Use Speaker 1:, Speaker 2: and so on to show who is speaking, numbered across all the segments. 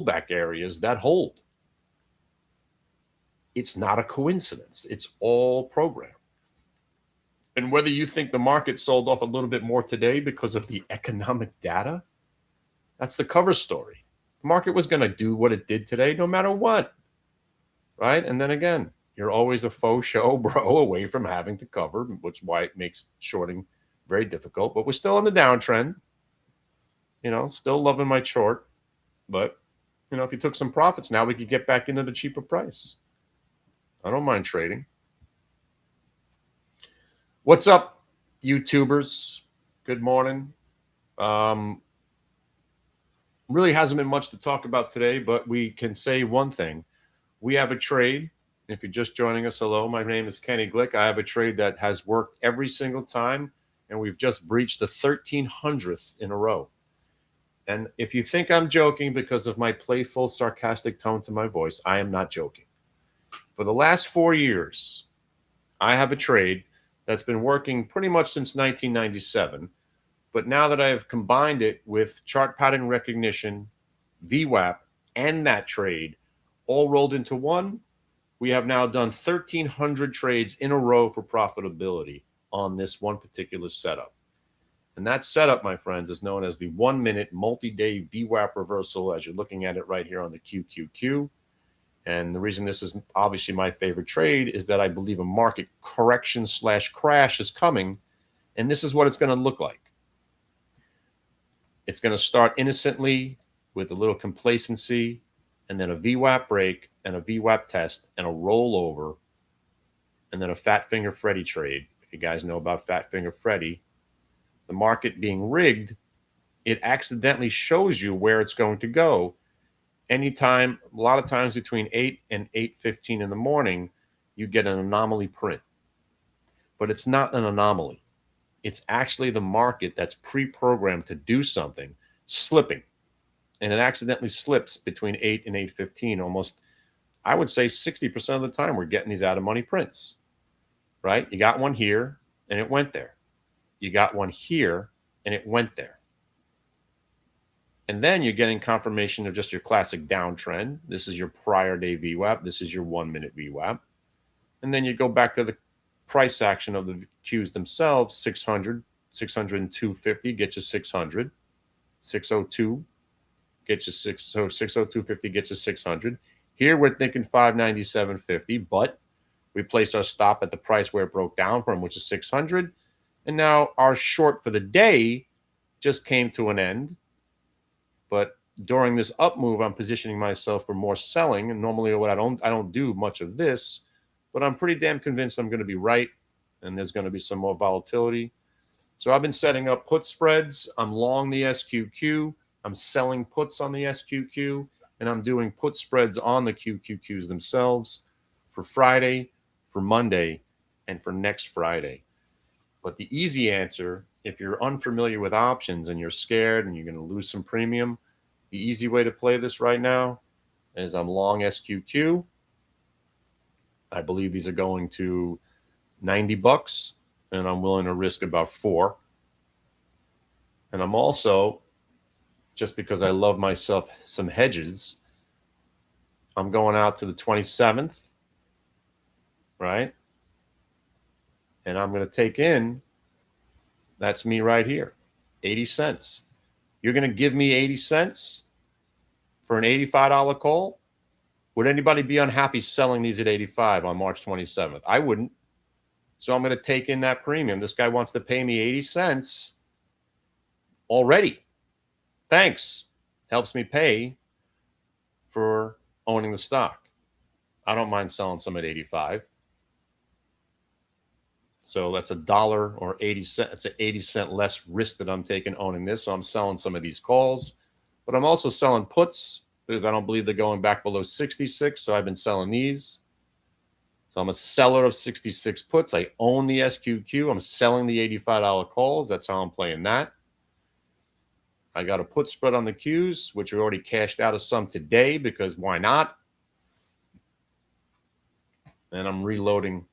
Speaker 1: pullback areas that hold. It's not a coincidence. It's all programmed. And whether you think the market sold off a little bit more today because of the economic data, that's the cover story. The market was going to do what it did today no matter what, right? And then again, you're always a faux show, bro, away from having to cover, which is why it makes shorting very difficult. But we're still in the downtrend. Still loving my short. But, if you took some profits, now we could get back into the cheaper price. I don't mind trading. What's up, YouTubers? Good morning. Really hasn't been much to talk about today, but we can say one thing. We have a trade. If you're just joining us, hello, my name is Kenny Glick. I have a trade that has worked every single time, and we've just breached the 1300th in a row. And if you think I'm joking because of my playful, sarcastic tone to my voice, I am not joking. For the last 4 years, I have a trade that's been working pretty much since 1997. But now that I have combined it with chart pattern recognition, VWAP, and that trade all rolled into one, we have now done 1,300 trades in a row for profitability on this one particular setup. And that setup, my friends, is known as the 1 minute multi-day VWAP reversal, as you're looking at it right here on the QQQ. And the reason this is obviously my favorite trade is that I believe a market correction / crash is coming. And this is what it's going to look like. It's going to start innocently with a little complacency, and then a VWAP break and a VWAP test and a rollover, and then a Fat Finger Freddy trade. If you guys know about Fat Finger Freddy, the market being rigged, it accidentally shows you where it's going to go. Anytime, a lot of times between 8 and 8:15 in the morning, you get an anomaly print. But it's not an anomaly. It's actually the market that's pre-programmed to do something, slipping. And it accidentally slips between 8 and 8:15 almost, I would say 60% of the time we're getting these out of money prints, right? You got one here and it went there. You got one here and it went there. And then you're getting confirmation of just your classic downtrend. This is your prior day VWAP. This is your 1 minute VWAP. And then you go back to the price action of the Qs themselves. 600, 602.50 gets you 600. 602 gets you 602.50 gets you 600. Here we're thinking 597.50, but we place our stop at the price where it broke down from, which is 600. And now our short for the day just came to an end. But during this up move, I'm positioning myself for more selling. And normally I don't do much of this, but I'm pretty damn convinced I'm going to be right. And there's going to be some more volatility. So I've been setting up put spreads. I'm long the SQQ. I'm selling puts on the SQQ. And I'm doing put spreads on the QQQs themselves for Friday, for Monday, and for next Friday. But the easy answer, if you're unfamiliar with options and you're scared and you're going to lose some premium, the easy way to play this right now is I'm long SQQ. I believe these are going to $90, and I'm willing to risk about 4. And I'm also, just because I love myself some hedges, I'm going out to the 27th, right? And I'm going to take in, that's me right here, 80 cents. You're going to give me 80 cents for an $85 call? Would anybody be unhappy selling these at 85 on March 27th? I wouldn't. So I'm going to take in that premium. This guy wants to pay me 80 cents already. Thanks. Helps me pay for owning the stock. I don't mind selling some at 85. So that's $1 or 80 cents. It's an 80 cent less risk that I'm taking owning this. So I'm selling some of these calls, but I'm also selling puts because I don't believe they're going back below 66. So I've been selling these. So I'm a seller of 66 puts. I own the SQQ. I'm selling the $85 calls. That's how I'm playing that. I got a put spread on the Qs, which we already cashed out of some today because why not? And I'm reloading.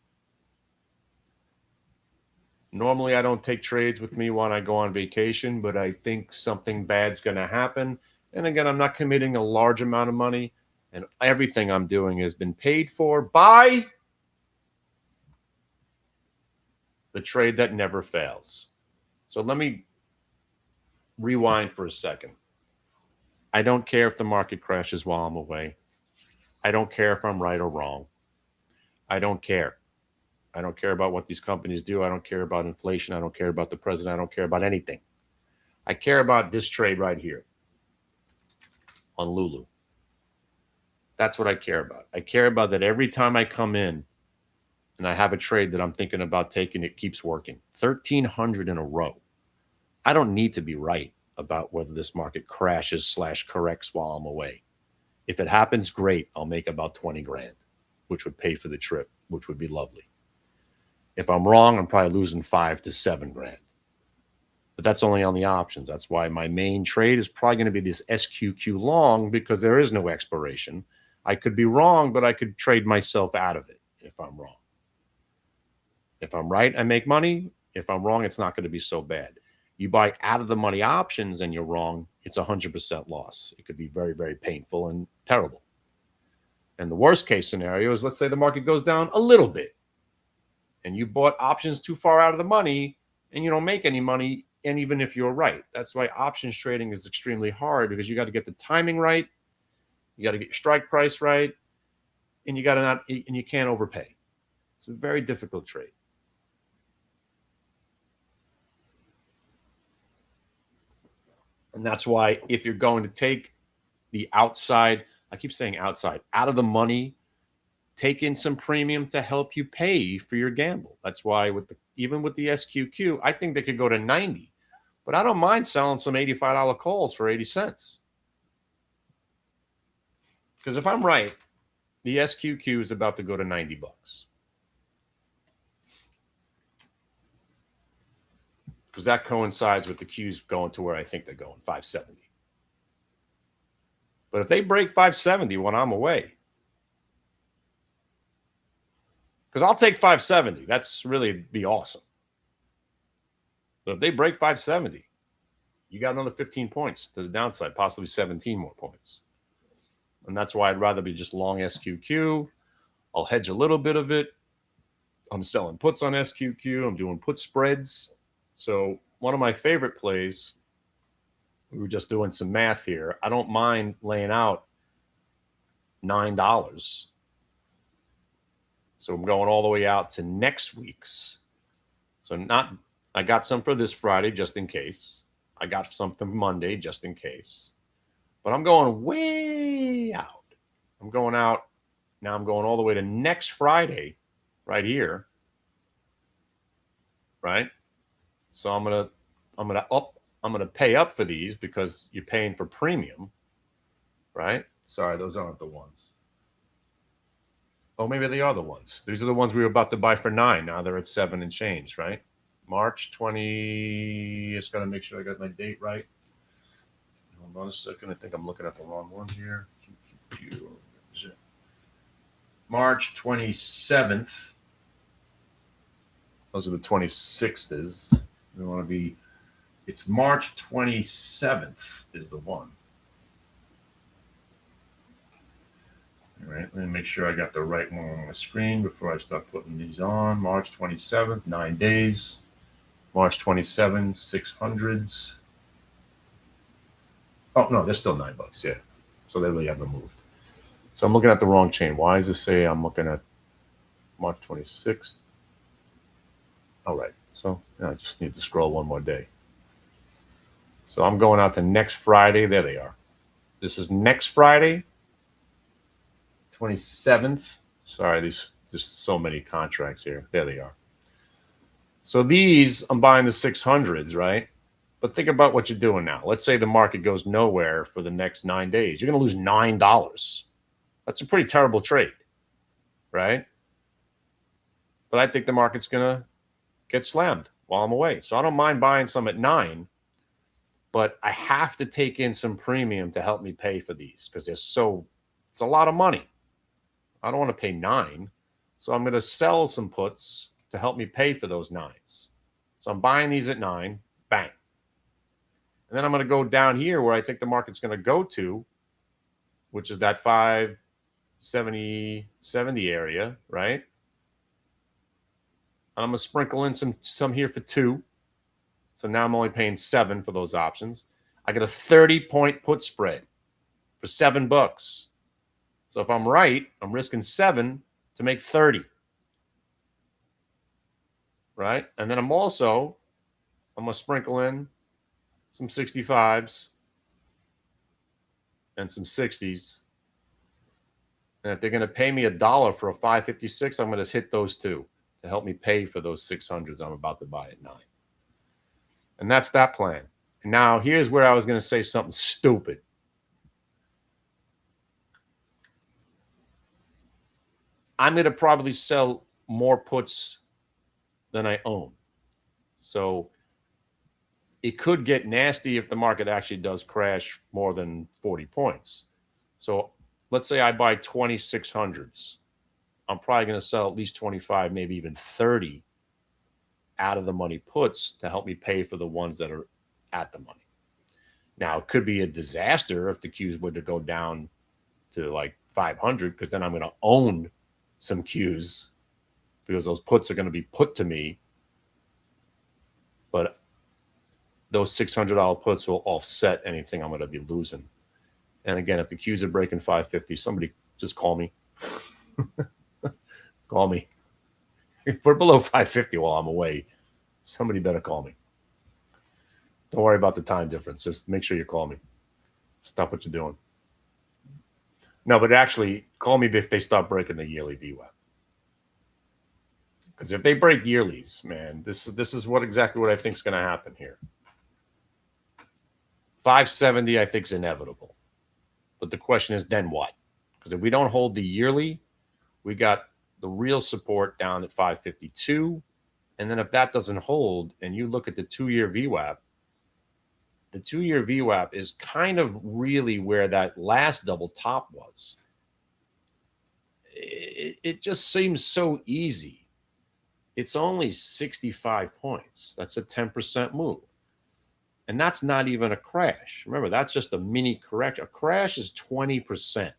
Speaker 1: Normally, I don't take trades with me when I go on vacation, but I think something bad's going to happen. And again, I'm not committing a large amount of money, and everything I'm doing has been paid for by the trade that never fails. So let me rewind for a second. I don't care if the market crashes while I'm away. I don't care if I'm right or wrong. I don't care. I don't care about what these companies do. I don't care about inflation. I don't care about the president. I don't care about anything. I care about this trade right here on Lulu. That's what I care about. I care about that every time I come in and I have a trade that I'm thinking about taking, it keeps working. 1,300 in a row. I don't need to be right about whether this market crashes / corrects while I'm away. If it happens, great. I'll make about 20 grand, which would pay for the trip, which would be lovely. If I'm wrong, I'm probably losing 5 to 7 grand. But that's only on the options. That's why my main trade is probably going to be this SQQ long, because there is no expiration. I could be wrong, but I could trade myself out of it if I'm wrong. If I'm right, I make money. If I'm wrong, it's not going to be so bad. You buy out of the money options and you're wrong, it's 100% loss. It could be very, very painful and terrible. And the worst case scenario is, let's say the market goes down a little bit and you bought options too far out of the money and you don't make any money. And even if you're right, that's why options trading is extremely hard, because you got to get the timing right. You got to get your strike price right. And you got to not, and you can't overpay. It's a very difficult trade. And that's why if you're going to take the outside, I keep saying outside, out of the money, take in some premium to help you pay for your gamble. That's why even with the SQQ, I think they could go to 90. But I don't mind selling some $85 calls for 80 cents. Because if I'm right, the SQQ is about to go to 90 bucks. Because that coincides with the Qs going to where I think they're going, 570. But if they break 570 when I'm away, because I'll take 570, that's really be awesome. But if they break 570, you got another 15 points to the downside, possibly 17 more points. And that's why I'd rather be just long SQQ. I'll hedge a little bit of it. I'm selling puts on SQQ. I'm doing put spreads. So one of my favorite plays, we were just doing some math here. I don't mind laying out $9. So I'm going all the way out to next week's. So I got some for this Friday just in case. I got some for Monday just in case. But I'm going way out. I'm going out. Now I'm going all the way to next Friday right here. Right? So I'm gonna pay up for these because you're paying for premium, right? Sorry, those aren't the ones. Oh, maybe they are the ones. These are the ones we were about to buy for 9. Now they're at 7 and change, right? March 20. Just gotta make sure I got my date right. Hold on a second. I think I'm looking at the wrong one here. March 27th. Those are the 26th. We want to be. It's March 27th is the one. All right, let me make sure I got the right one on my screen before I start putting these on. March 27th, 9 days. March 27, 600s. Oh, no, they're still $9, yeah. So they really haven't moved. So I'm looking at the wrong chain. Why does it say I'm looking at March 26th? All right, so I just need to scroll one more day. So I'm going out to next Friday. There they are. This is next Friday, 27th. Sorry, there's just so many contracts here. There they are. So these, I'm buying the 600s, right? But think about what you're doing now. Let's say the market goes nowhere for the next 9 days. You're going to lose $9. That's a pretty terrible trade, right? But I think the market's going to get slammed while I'm away. So I don't mind buying some at 9, but I have to take in some premium to help me pay for these because it's a lot of money. I don't want to pay 9. So I'm going to sell some puts to help me pay for those 9s. So I'm buying these at 9, bang. And then I'm going to go down here where I think the market's going to go to, which is that 570 area, right? And I'm going to sprinkle in some here for 2. So now I'm only paying 7 for those options. I get a 30-point put spread for $7. So if I'm right, I'm risking 7 to make 30. Right? And then I'm going to sprinkle in some 65s and some 60s. And if they're going to pay me $1 for a 556, I'm going to hit those 2 to help me pay for those 600s I'm about to buy at 9. And that's that plan. And now here's where I was going to say something stupid. I'm going to probably sell more puts than I own. So it could get nasty if the market actually does crash more than 40 points. So let's say I buy 2600s. I'm probably going to sell at least 25, maybe even 30 out of the money puts to help me pay for the ones that are at the money. Now, it could be a disaster if the Qs were to go down to like 500, because then I'm going to own some Qs because those puts are going to be put to me. But those $600 puts will offset anything I'm going to be losing. And again, if the Qs are breaking 550, somebody just call me. Call me. If we're below 550 while I'm away, somebody better call me. Don't worry about the time difference. Just make sure you call me. Stop what you're doing. No, but actually, call me if they start breaking the yearly VWAP. Because if they break yearlies, man, this is exactly what I think is going to happen here. 570, I think, is inevitable. But the question is, then what? Because if we don't hold the yearly, we got the real support down at 552. And then if that doesn't hold, and you look at the 2-year VWAP, the 2-year VWAP is kind of really where that last double top was. It just seems so easy. It's only 65 points. That's a 10% move. And that's not even a crash. Remember, that's just a mini correction. A crash is 20%.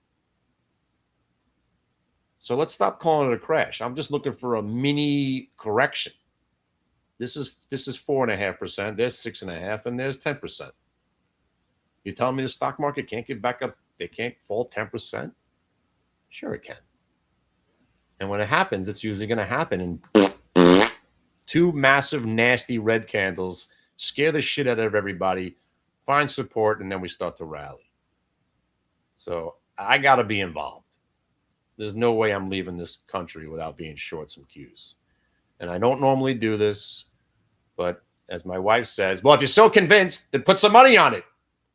Speaker 1: So let's stop calling it a crash. I'm just looking for a mini correction. This is 4.5%. There's 6.5%, and there's 10%. You telling me the stock market can't get back up? They can't fall 10%? Sure, it can. And when it happens, it's usually going to happen in 2 massive, nasty red candles, scare the shit out of everybody, find support, and then we start to rally. So I got to be involved. There's no way I'm leaving this country without being short some Qs. And I don't normally do this, but as my wife says, well, if you're so convinced, then put some money on it.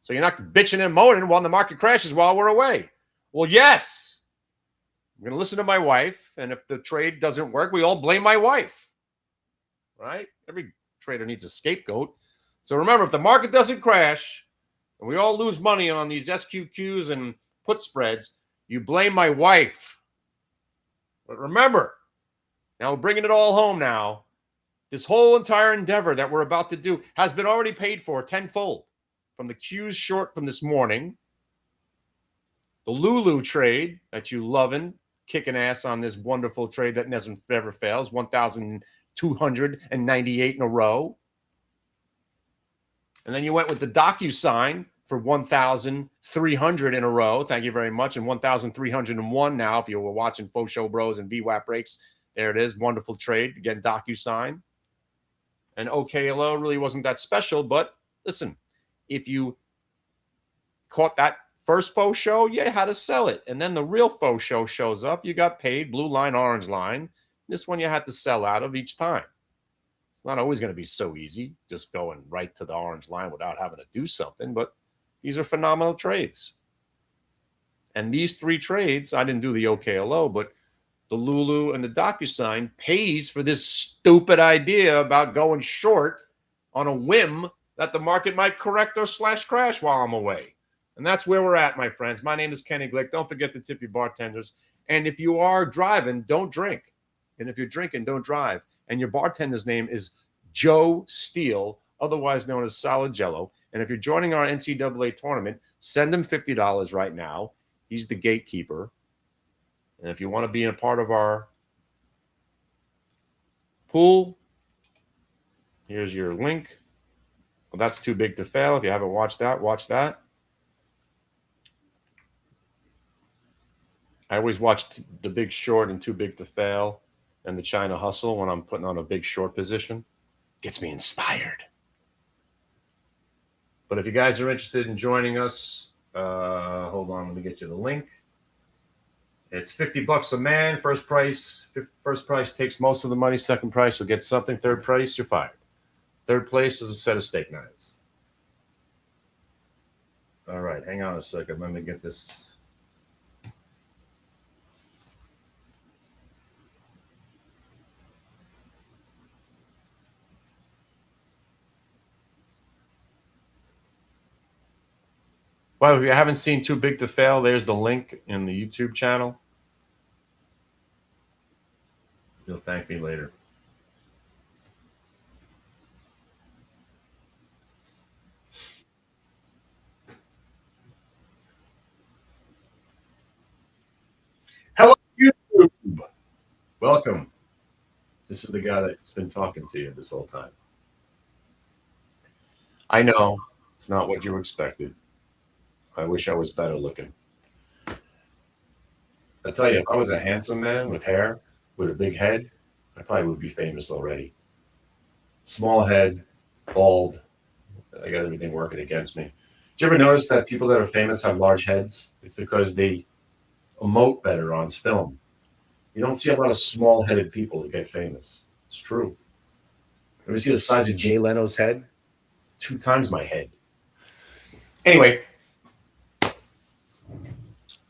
Speaker 1: So you're not bitching and moaning while the market crashes while we're away. Well, yes. I'm going to listen to my wife, and if the trade doesn't work, we all blame my wife. Right? Every trader needs a scapegoat. So remember, if the market doesn't crash, and we all lose money on these SQQs and put spreads, you blame my wife. But remember, now we're bringing it all home now. This whole entire endeavor that we're about to do has been already paid for tenfold. From the Qs short from this morning, the Lulu trade that you loving, kicking ass on this wonderful trade that never fails, 1,298 in a row. And then you went with the DocuSign for 1,300 in a row. Thank you very much. And 1,301 now, if you were watching Faux Show Bros and VWAP breaks. There it is. Wonderful trade. Again, DocuSign. And OKLO really wasn't that special. But listen, if you caught that first faux show, you had to sell it. And then the real faux show shows up. You got paid. Blue line, orange line. This one you had to sell out of each time. It's not always going to be so easy, just going right to the orange line without having to do something. But these are phenomenal trades. And these 3 trades, I didn't do the OKLO, but the Lulu and the DocuSign pays for this stupid idea about going short on a whim that the market might correct or / crash while I'm away. And that's where we're at, my friends. My name is Kenny Glick. Don't forget to tip your bartenders. And if you are driving, don't drink. And if you're drinking, don't drive. And your bartender's name is Joe Steele, otherwise known as Solid Jello. And if you're joining our NCAA tournament, send him $50 right now. He's the gatekeeper. And if you want to be a part of our pool, here's your link. Well, that's Too Big to Fail. If you haven't watched that, watch that. I always watch The Big Short and Too Big to Fail and The China Hustle when I'm putting on a big short position. Gets me inspired. But if you guys are interested in joining us, hold on, let me get you the link. It's $50 a man. First price takes most of the money. Second price, you'll get something. Third price, you're fired. Third place is a set of steak knives. All right, hang on a second. Let me get this. Well, if you haven't seen Too Big to Fail, there's the link in the YouTube channel. You'll thank me later. Hello, YouTube. Welcome. This is the guy that's been talking to you this whole time. I know it's not what you expected. I wish I was better looking. I tell you, if I was a handsome man with hair, with a big head, I probably would be famous already. Small head, bald. I got everything working against me. Do you ever notice that people that are famous have large heads? It's because they emote better on film. You don't see a lot of small-headed people that get famous. It's true. Ever see the size of Jay Leno's head? 2 times my head. Anyway,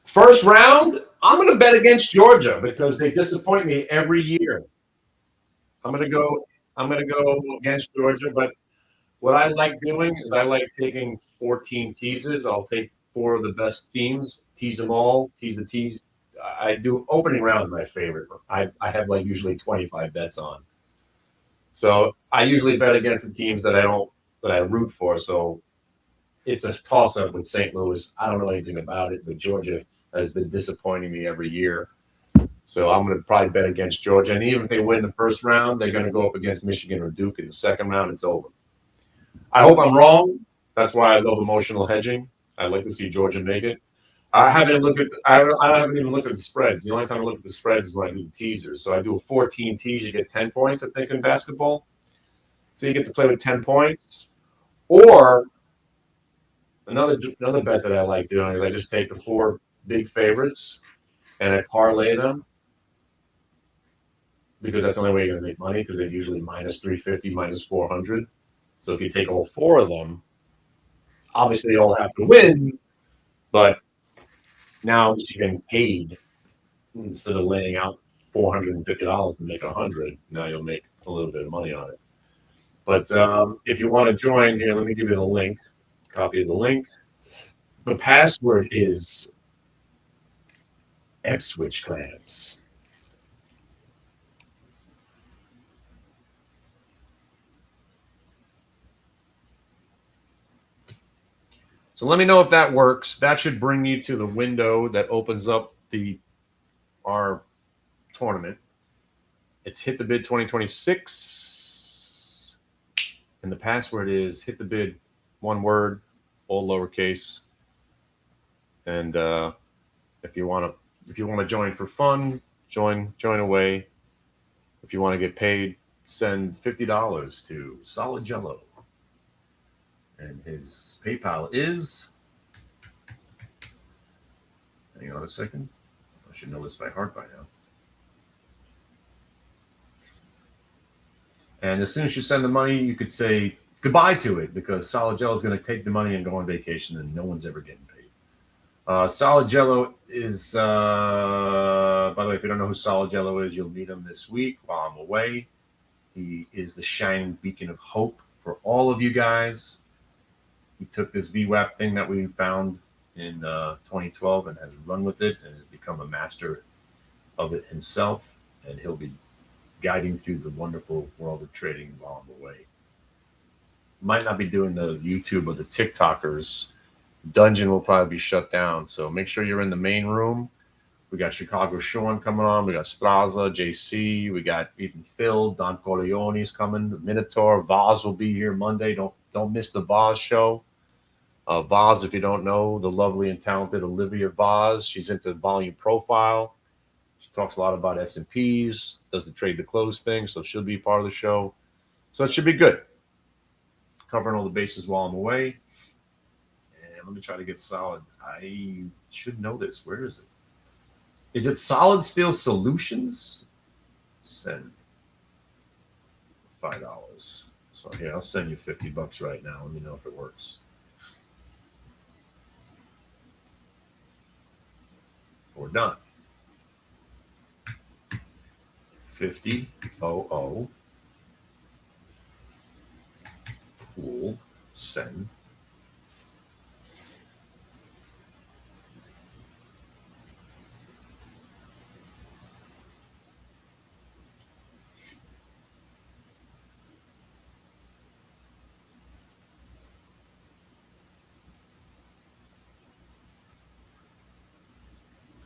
Speaker 1: first round, I'm going to bet against Georgia because they disappoint me every year. I'm going to go against Georgia, but what I like doing is I like taking 14 teases. I'll take 4 of the best teams, tease them all, tease the tease. I do opening round my favorite. I have like usually 25 bets on. So I usually bet against the teams that I root for. So it's a toss up with St. Louis. I don't know anything about it, but Georgia has been disappointing me every year. So I'm going to probably bet against Georgia. And even if they win the first round, they're going to go up against Michigan or Duke in the second round. It's over. I hope I'm wrong. That's why I love emotional hedging. I'd like to see Georgia make it. I haven't even looked at the spreads. The only time I look at the spreads is when I do the teasers. So I do a 14 tease, you get 10 points, I think, in basketball. So you get to play with 10 points. Or another bet that I like doing is I just take the 4 big favorites and I parlay them because that's the only way you're going to make money because they're usually minus 350, minus 400. So if you take all 4 of them, obviously they all have to win, but now you're getting paid instead of laying out $450 to make 100. Now you'll make a little bit of money on it. But if you want to join here, let me give you the link. Copy of the link. The password is Ipswich Clams. So let me know if that works. That should bring you to the window that opens up our tournament. It's Hit the Bid 2026. And the password is Hit the Bid, one word, all lowercase. And if you want to join for fun, join away. If you want to get paid, send $50 to Solid Jello. And his PayPal is, hang on a second. I should know this by heart by now. And as soon as you send the money, you could say goodbye to it because Solid Jello is going to take the money and go on vacation and no one's ever getting paid. Solid Jello is, by the way, if you don't know who Solid Jello is, you'll meet him this week while I'm away. He is the shining beacon of hope for all of you guys. He took this VWAP thing that we found in 2012 and has run with it and has become a master of it himself. And he'll be guiding through the wonderful world of trading while I'm away. might not be doing the YouTube or the TikTokers. Dungeon will probably be shut down. So make sure you're in the main room. We got Chicago Sean coming on. We got Straza, JC. We got even Phil. Don Corleone's coming. Minotaur. Vaz will be here Monday. Don't miss the Vaz show. Vaz, if you don't know, the lovely and talented Olivia Vaz. She's into volume profile. She talks a lot about S&Ps, does the trade the close thing, so she'll be part of the show. So it should be good. Covering all the bases while I'm away. And let me try to get solid. I should know this. Where is it? Is it Solid Steel Solutions? Send $5. So here, I'll send you $50 right now. Let me know if it works. We're done. 50 00 cool send.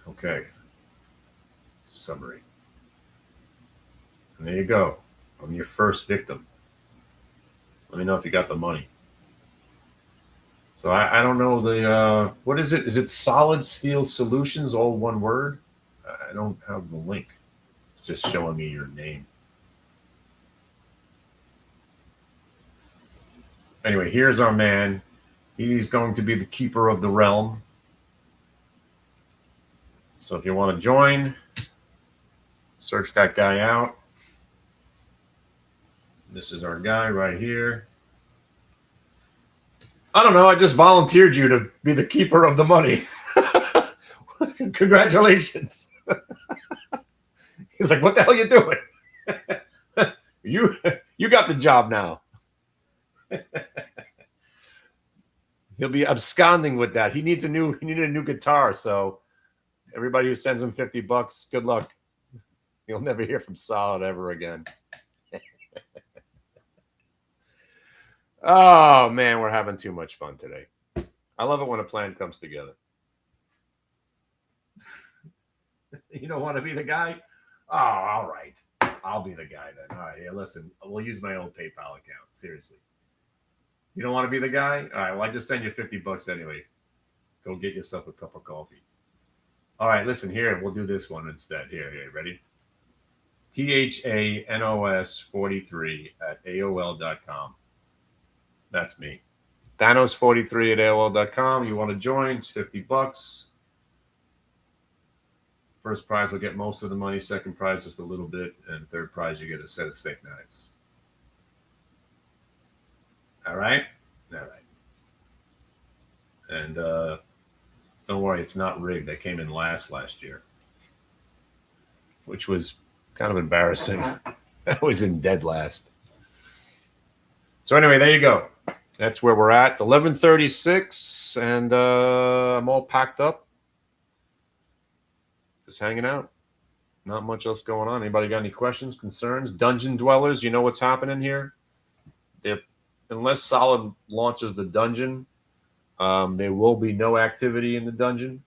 Speaker 1: Okay. Summary. And there you go. I'm your first victim. Let me know if you got the money. So I don't know the what is it? Is it Solid Steel Solutions, all one word? I don't have the link. It's just showing me your name. Anyway, here's our man. He's going to be the keeper of the realm. So if you want to join, search that guy out. This is our guy right here. I don't know. I just volunteered you to be the keeper of the money. Congratulations. He's like, what the hell are you doing? You got the job now. He'll be absconding with that. He needed a new guitar. So everybody who sends him $50, good luck. You'll never hear from Solid ever again. Oh, man, we're having too much fun today. I love it when a plan comes together. You don't want to be the guy? Oh, all right. I'll be the guy then. All right, yeah, listen, we'll use my old PayPal account. Seriously. You don't want to be the guy? All right, well, I just send you $50 anyway. Go get yourself a cup of coffee. All right, listen, here, we'll do this one instead. Here, ready? THANOS43 at AOL.com. That's me. Thanos43 at AOL.com. You want to join? It's $50. First prize will get most of the money. Second prize just a little bit. And third prize, you get a set of steak knives. All right? All right. And don't worry, it's not rigged. I came in last year, which was kind of embarrassing. I was in dead last. So anyway, there you go. That's where we're at. 11:36, and I'm all packed up. Just hanging out. Not much else going on. Anybody got any questions, concerns? Dungeon dwellers, you know what's happening here? Unless Solid launches the dungeon, there will be no activity in the dungeon.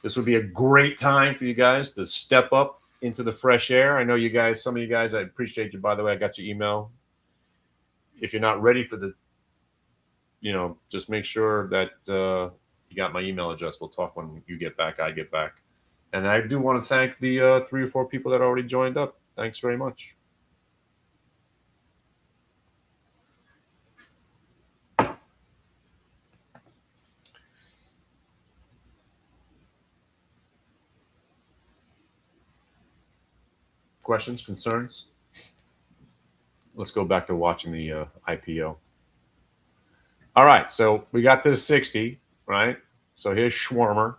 Speaker 1: This would be a great time for you guys to step up into the fresh air. I know you guys, some of you guys, I appreciate you, by the way. I got your email. If you're not ready for the, just make sure that you got my email address. We'll talk when you get back, I get back. And I do want to thank the 3 or 4 people that already joined up. Thanks very much. Questions, concerns? Let's go back to watching the IPO. All right, so we got this 60, right? So here's Schwarmer,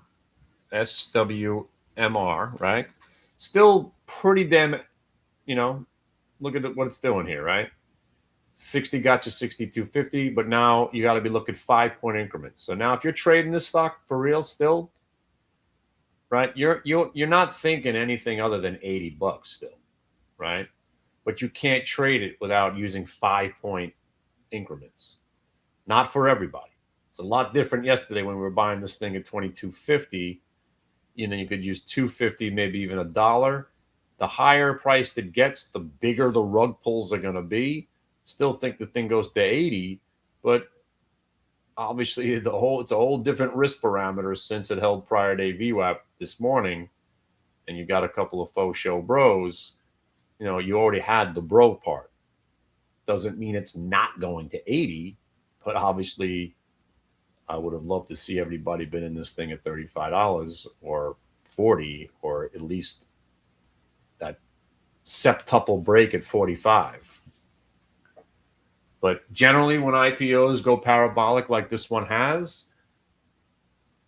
Speaker 1: SWMR, right? Still pretty damn, look at what it's doing here, right? 60 got you 62.50, but now you got to be looking 5-point increments. So now if you're trading this stock for real still, right, you're not thinking anything other than $80 still, right? But you can't trade it without using 5-point increments. Not for everybody. It's a lot different yesterday when we were buying this thing at $22.50. You know, you could use $2.50, maybe even $1. The higher priced it gets, the bigger the rug pulls are going to be. Still think the thing goes to 80, but obviously it's a whole different risk parameter since it held prior day VWAP this morning, and you got a couple of faux show bros. You know, you already had the bro part. Doesn't mean it's not going to 80, but obviously I would have loved to see everybody been in this thing at $35 or 40, or at least that septuple break at 45. But generally, when IPOs go parabolic like this one has,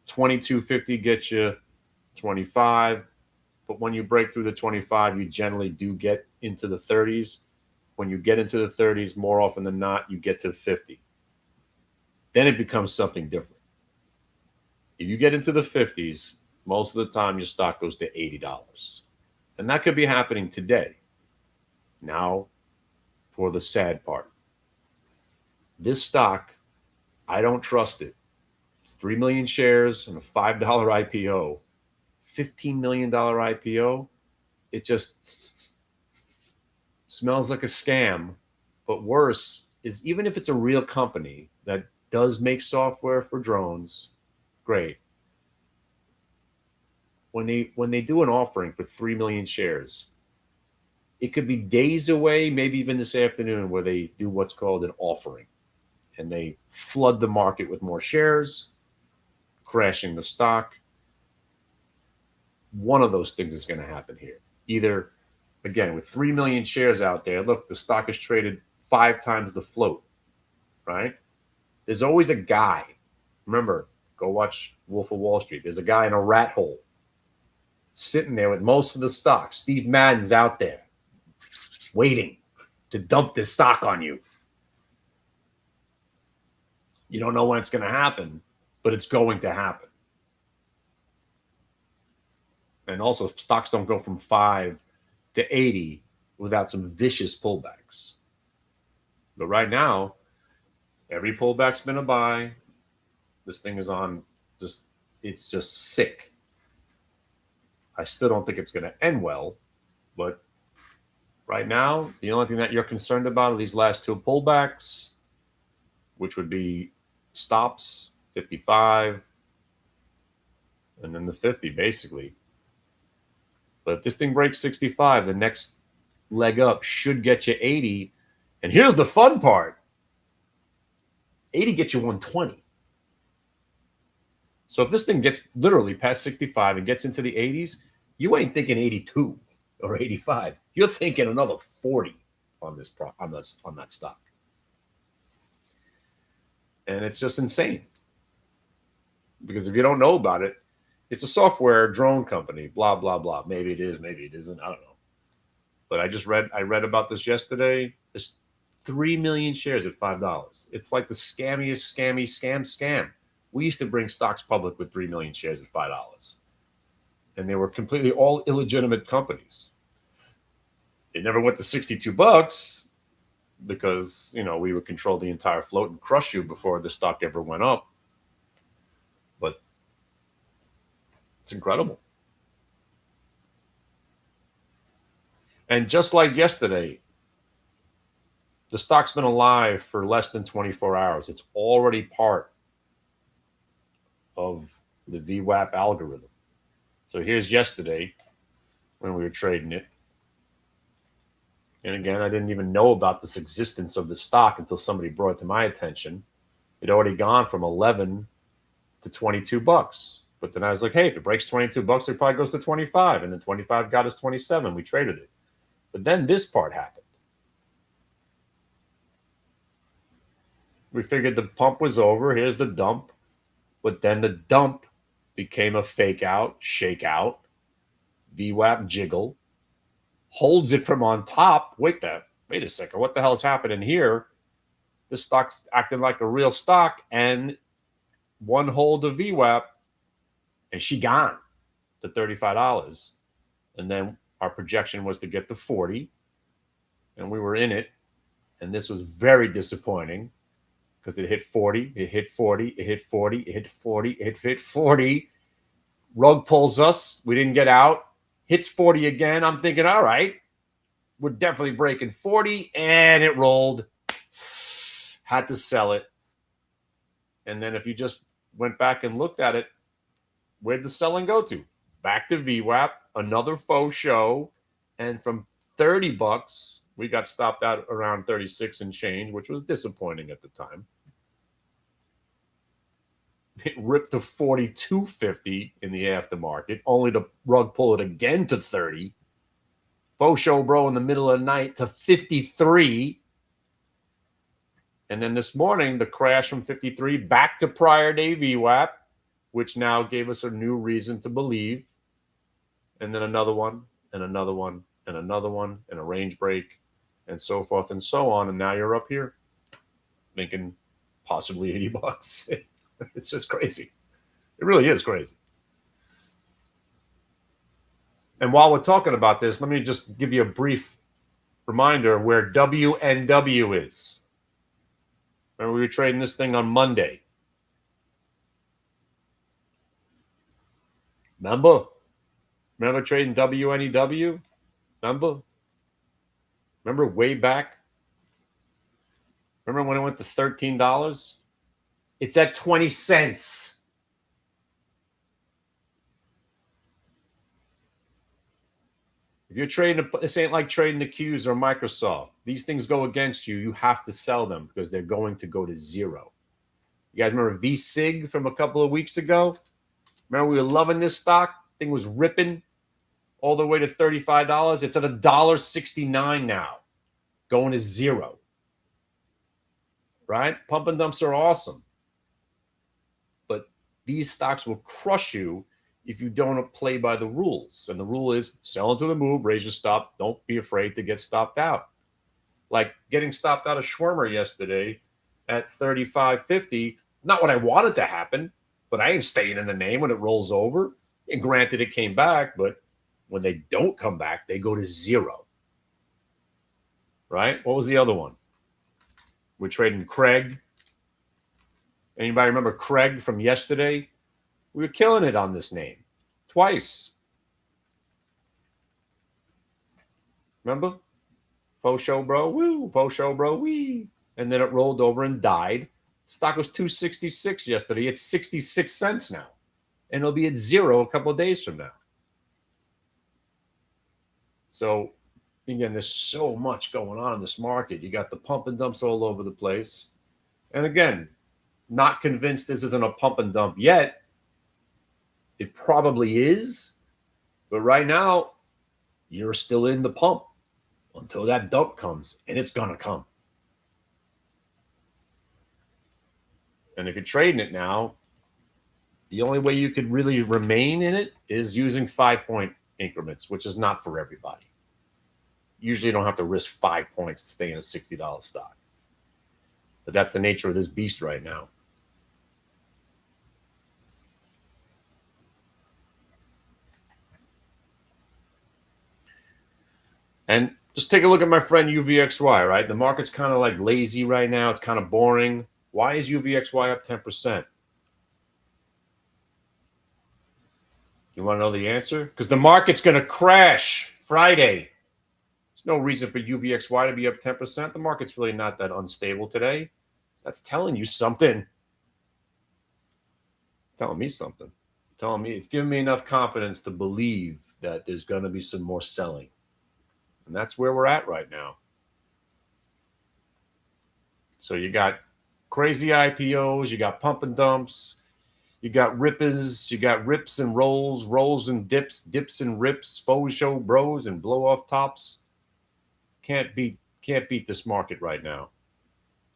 Speaker 1: 22.50 gets you 25. But when you break through the 25, you generally do get into the 30s. When you get into the 30s, more often than not, you get to 50. Then it becomes something different. If you get into the 50s, most of the time your stock goes to $80. And that could be happening today. Now, for the sad part. This stock, I don't trust it. It's 3 million shares and a $5 IPO, $15 million IPO. It just smells like a scam. But worse is, even if it's a real company that does make software for drones, great. When they do an offering for 3 million shares, it could be days away, maybe even this afternoon, where they do what's called an offering. And they flood the market with more shares, crashing the stock. One of those things is going to happen here. Either, again, with 3 million shares out there, look, the stock is traded 5 times the float, right? There's always a guy. Remember, go watch Wolf of Wall Street. There's a guy in a rat hole sitting there with most of the stock. Steve Madden's out there waiting to dump this stock on you. You don't know when it's going to happen, but it's going to happen. And also, stocks don't go from 5 to 80 without some vicious pullbacks. But right now, every pullback's been a buy. This thing is on it's just sick. I still don't think it's going to end well, but right now, the only thing that you're concerned about are these last 2 pullbacks, which would be stops, 55, and then the 50, basically. But if this thing breaks 65, the next leg up should get you 80. And here's the fun part. 80 gets you 120. So if this thing gets literally past 65 and gets into the 80s, you ain't thinking 82 or 85. You're thinking another 40 on that stock. And it's just insane. Because if you don't know about it, it's a software drone company, blah, blah, blah. Maybe it is, maybe it isn't. I don't know. But I read about this yesterday. There's 3 million shares at $5. It's like the scammiest scam. We used to bring stocks public with 3 million shares at $5. And they were completely all illegitimate companies. It never went to $62 because, you know, we would control the entire float and crush you before the stock ever went up. But it's incredible. And just like yesterday, the stock's been alive for less than 24 hours. It's already part of the VWAP algorithm. So here's yesterday when we were trading it. And again, I didn't even know about this existence of the stock until somebody brought it to my attention. It already gone from 11 to $22. But then I was like, hey, if it breaks $22, it probably goes to 25. And then 25 got us 27. We traded it. But then this part happened. We figured the pump was over. Here's the dump. But then the dump became a fake out, shake out, VWAP jiggle, holds it from on top. Wait a second. What the hell is happening here? This stock's acting like a real stock, and one hold of VWAP, and she gone to $35. And then our projection was to get to 40, and we were in it. And this was very disappointing because it hit 40, it hit 40, it hit 40, it hit 40, it hit 40. Rug pulls us. We didn't get out. Hits 40 again. I'm thinking, all right, we're definitely breaking 40. And it rolled. Had to sell it. And then if you just went back and looked at it, where'd the selling go to? Back to VWAP, another faux show. And from $30, we got stopped out around 36 and change, which was disappointing at the time. It ripped to 42.50 in the aftermarket, only to rug pull it again to 30. Faux show, bro, in the middle of the night to 53. And then this morning, the crash from 53 back to prior day VWAP, which now gave us a new reason to believe. And then another one, and another one, and another one, and a range break, and so forth and so on. And now you're up here thinking possibly $80. It's just crazy. It really is crazy. And while we're talking about this, let me just give you a brief reminder where WNW is. Remember, we were trading this thing on Monday. Remember trading WNEW? Remember way back? Remember when it went to $13? It's at 20 cents. If you're trading, this ain't like trading the Qs or Microsoft. These things go against you. You have to sell them because they're going to go to zero. You guys remember VSIG from a couple of weeks ago? Remember we were loving this stock? Thing was ripping all the way to $35. It's at $1.69 now, going to zero. Right? Pump and dumps are awesome. But these stocks will crush you if you don't play by the rules. And the rule is sell into the move, raise your stop. Don't be afraid to get stopped out. Like getting stopped out of Schwimmer yesterday at 35.50. Not what I wanted to happen, but I ain't staying in the name when it rolls over. And granted, it came back, but when they don't come back, they go to zero. Right? What was the other one? We're trading Craig. Anybody remember Craig from yesterday? We were killing it on this name twice. Remember? Faux show, bro. Woo. Faux show, bro. Wee. And then it rolled over and died. Stock was $266 yesterday. It's 66 cents now. And it'll be at zero a couple of days from now. So, again, there's so much going on in this market. You got the pump and dumps all over the place. And again, not convinced this isn't a pump and dump yet. It probably is. But right now, you're still in the pump until that dump comes. And it's going to come. And if you're trading it now, the only way you could really remain in it is using 5-point increments, which is not for everybody. Usually you don't have to risk 5 points to stay in a $60 stock. But that's the nature of this beast right now. And just take a look at my friend UVXY, right? The market's kind of like lazy right now. It's kind of boring. Why is UVXY up 10%? You want to know the answer? Because the market's going to crash Friday. There's no reason for UVXY to be up 10%. The market's really not that unstable today. That's telling you something. Telling me something. Telling me it's giving me enough confidence to believe that there's going to be some more selling. And that's where we're at right now. So you got crazy IPOs, you got pump and dumps, you got rippers, you got rips and rolls, rolls and dips, dips and rips, faux show bros and blow off tops. Can't beat this market right now,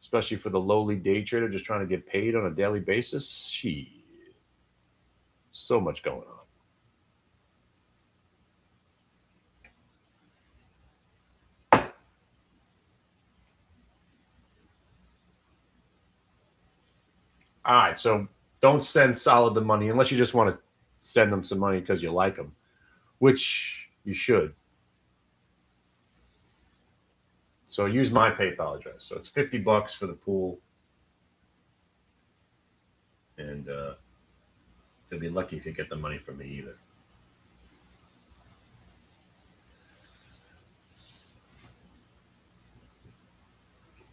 Speaker 1: especially for the lowly day trader just trying to get paid on a daily basis. Shit, so much going on. All right, so don't send Solid the money unless you just want to send them some money because you like them, which you should. So use my PayPal address. So it's $50 for the pool, and you'll be lucky if you get the money from me either.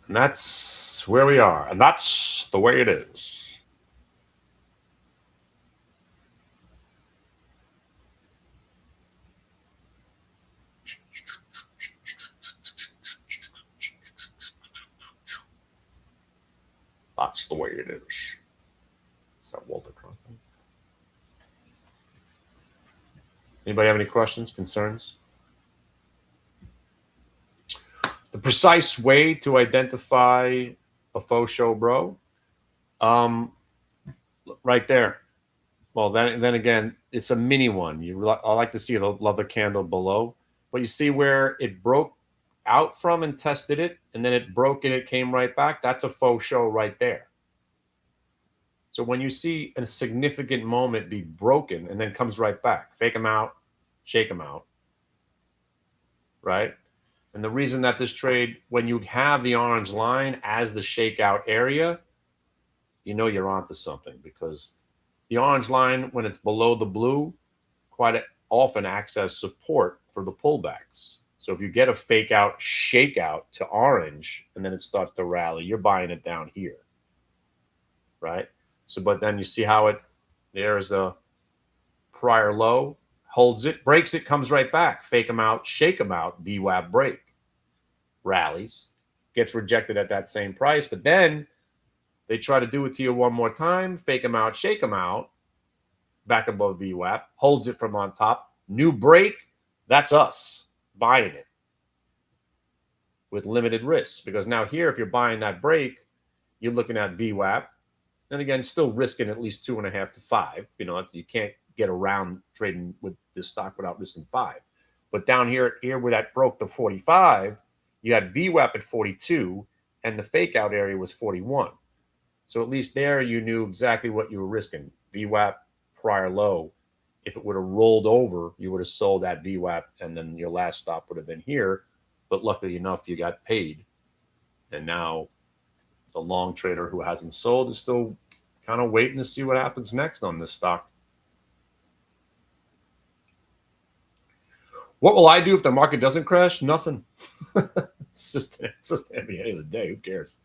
Speaker 1: And that's where we are, and that's the way it is. That's the way it is. Is that Walter Cronkite? Anybody have any questions, concerns? The precise way to identify a faux show bro, right there. Well, then again, it's a mini one. I like to see the leather candle below, but you see where it broke out from and tested it, and then it broke and it came right back. That's a faux show right there. So when you see a significant moment be broken and then comes right back, fake them out, shake them out, right? And the reason that this trade, when you have the orange line as the shakeout area, you know you're onto something, because the orange line, when it's below the blue, quite often acts as support for the pullbacks. So if you get a fake out, shake out to orange, and then it starts to rally, you're buying it down here, right? So, but then you see how there's the prior low, holds it, breaks it, comes right back, fake them out, shake them out, VWAP break, rallies, gets rejected at that same price, but then they try to do it to you one more time, fake them out, shake them out, back above VWAP, holds it from on top, new break, that's us buying it with limited risk. Because now here, if you're buying that break, you're looking at VWAP, and again, still risking at least 2.5 to 5. You know, you can't get around trading with this stock without risking 5. But down here where that broke the 45, you had VWAP at 42, and the fake out area was 41. So at least there you knew exactly what you were risking. VWAP, prior low. If it would have rolled over, you would have sold that VWAP, and then your last stop would have been here. But luckily enough, you got paid. And now the long trader who hasn't sold is still kind of waiting to see what happens next on this stock. What will I do if the market doesn't crash? Nothing. It's just at the end of the day. Who cares?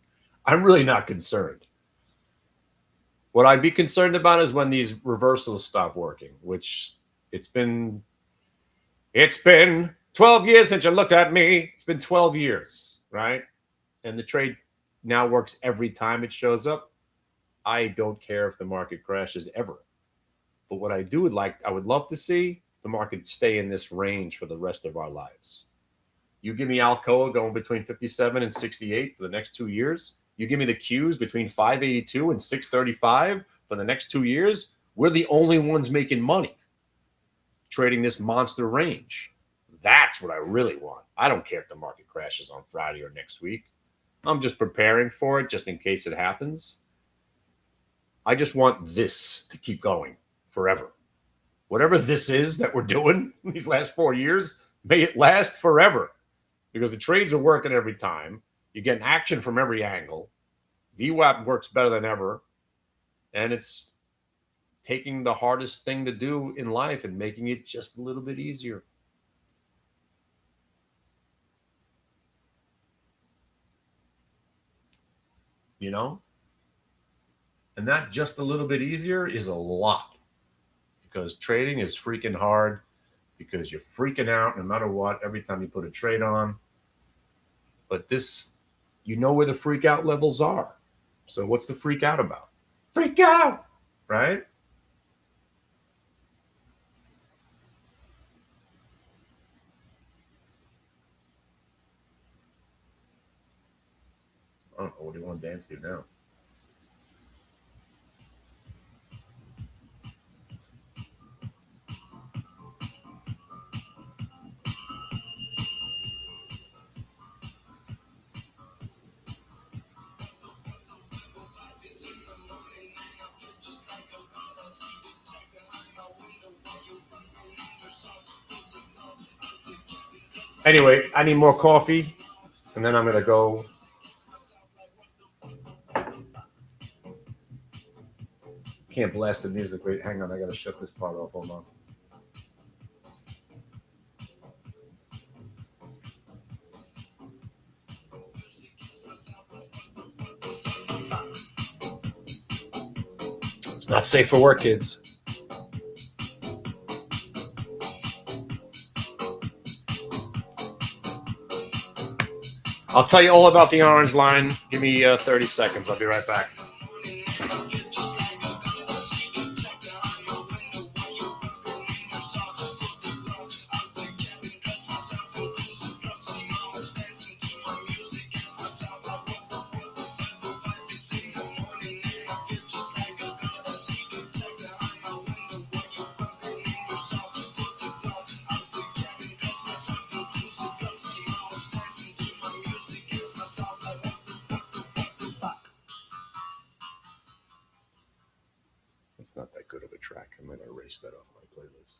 Speaker 1: I'm really not concerned. What I'd be concerned about is when these reversals stop working, which it's been 12 years since you looked at me. It's been 12 years, right? And the trade now works every time it shows up. I don't care if the market crashes ever. But what I would love to see the market stay in this range for the rest of our lives. You give me Alcoa going between 57 and 68 for the next 2 years. You give me the Qs between 582 and 635 for the next 2 years. We're the only ones making money trading this monster range. That's what I really want. I don't care if the market crashes on Friday or next week. I'm just preparing for it just in case it happens. I just want this to keep going forever. Whatever this is that we're doing these last 4 years, may it last forever, because the trades are working every time. You're getting action from every angle. VWAP works better than ever. And it's taking the hardest thing to do in life and making it just a little bit easier. You know? And that just a little bit easier is a lot, because trading is freaking hard, because you're freaking out no matter what every time you put a trade on. But this, you know where the freak out levels are. So what's the freak out about? Freak out, right? I don't know. What do you want to dance to now? Anyway, I need more coffee. And then I'm going to go. Can't blast the music. Wait, hang on. I got to shut this part off. Hold on. It's not safe for work, kids. I'll tell you all about the orange line. Give me 30 seconds. I'll be right back. It's not that good of a track. I'm going to erase that off my playlist.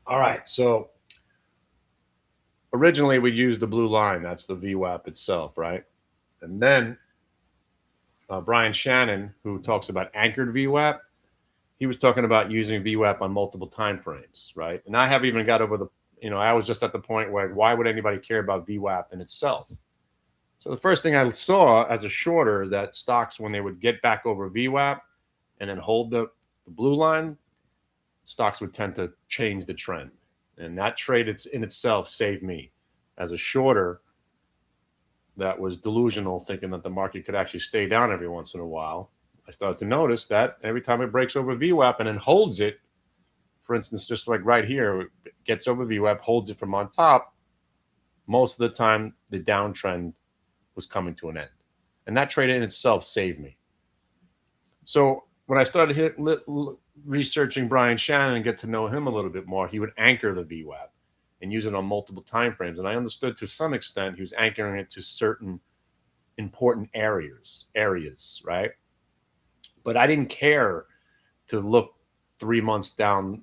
Speaker 1: All right, so originally we used the blue line. That's the VWAP itself, right? And then Brian Shannon, who talks about anchored VWAP, he was talking about using VWAP on multiple time frames, right? And I haven't even got over the, I was just at the point where why would anybody care about VWAP in itself? So the first thing I saw as a shorter that stocks, when they would get back over VWAP and then hold the blue line, stocks would tend to change the trend. And that trade in itself saved me. As a shorter that was delusional, thinking that the market could actually stay down every once in a while, I started to notice that every time it breaks over VWAP and then holds it, for instance, just like right here, it gets over VWAP, holds it from on top, most of the time the downtrend was coming to an end. And that trade in itself saved me. So when I started researching Brian Shannon and get to know him a little bit more, he would anchor the VWAP and use it on multiple time frames. And I understood to some extent he was anchoring it to certain important areas, right? But I didn't care to look 3 months down,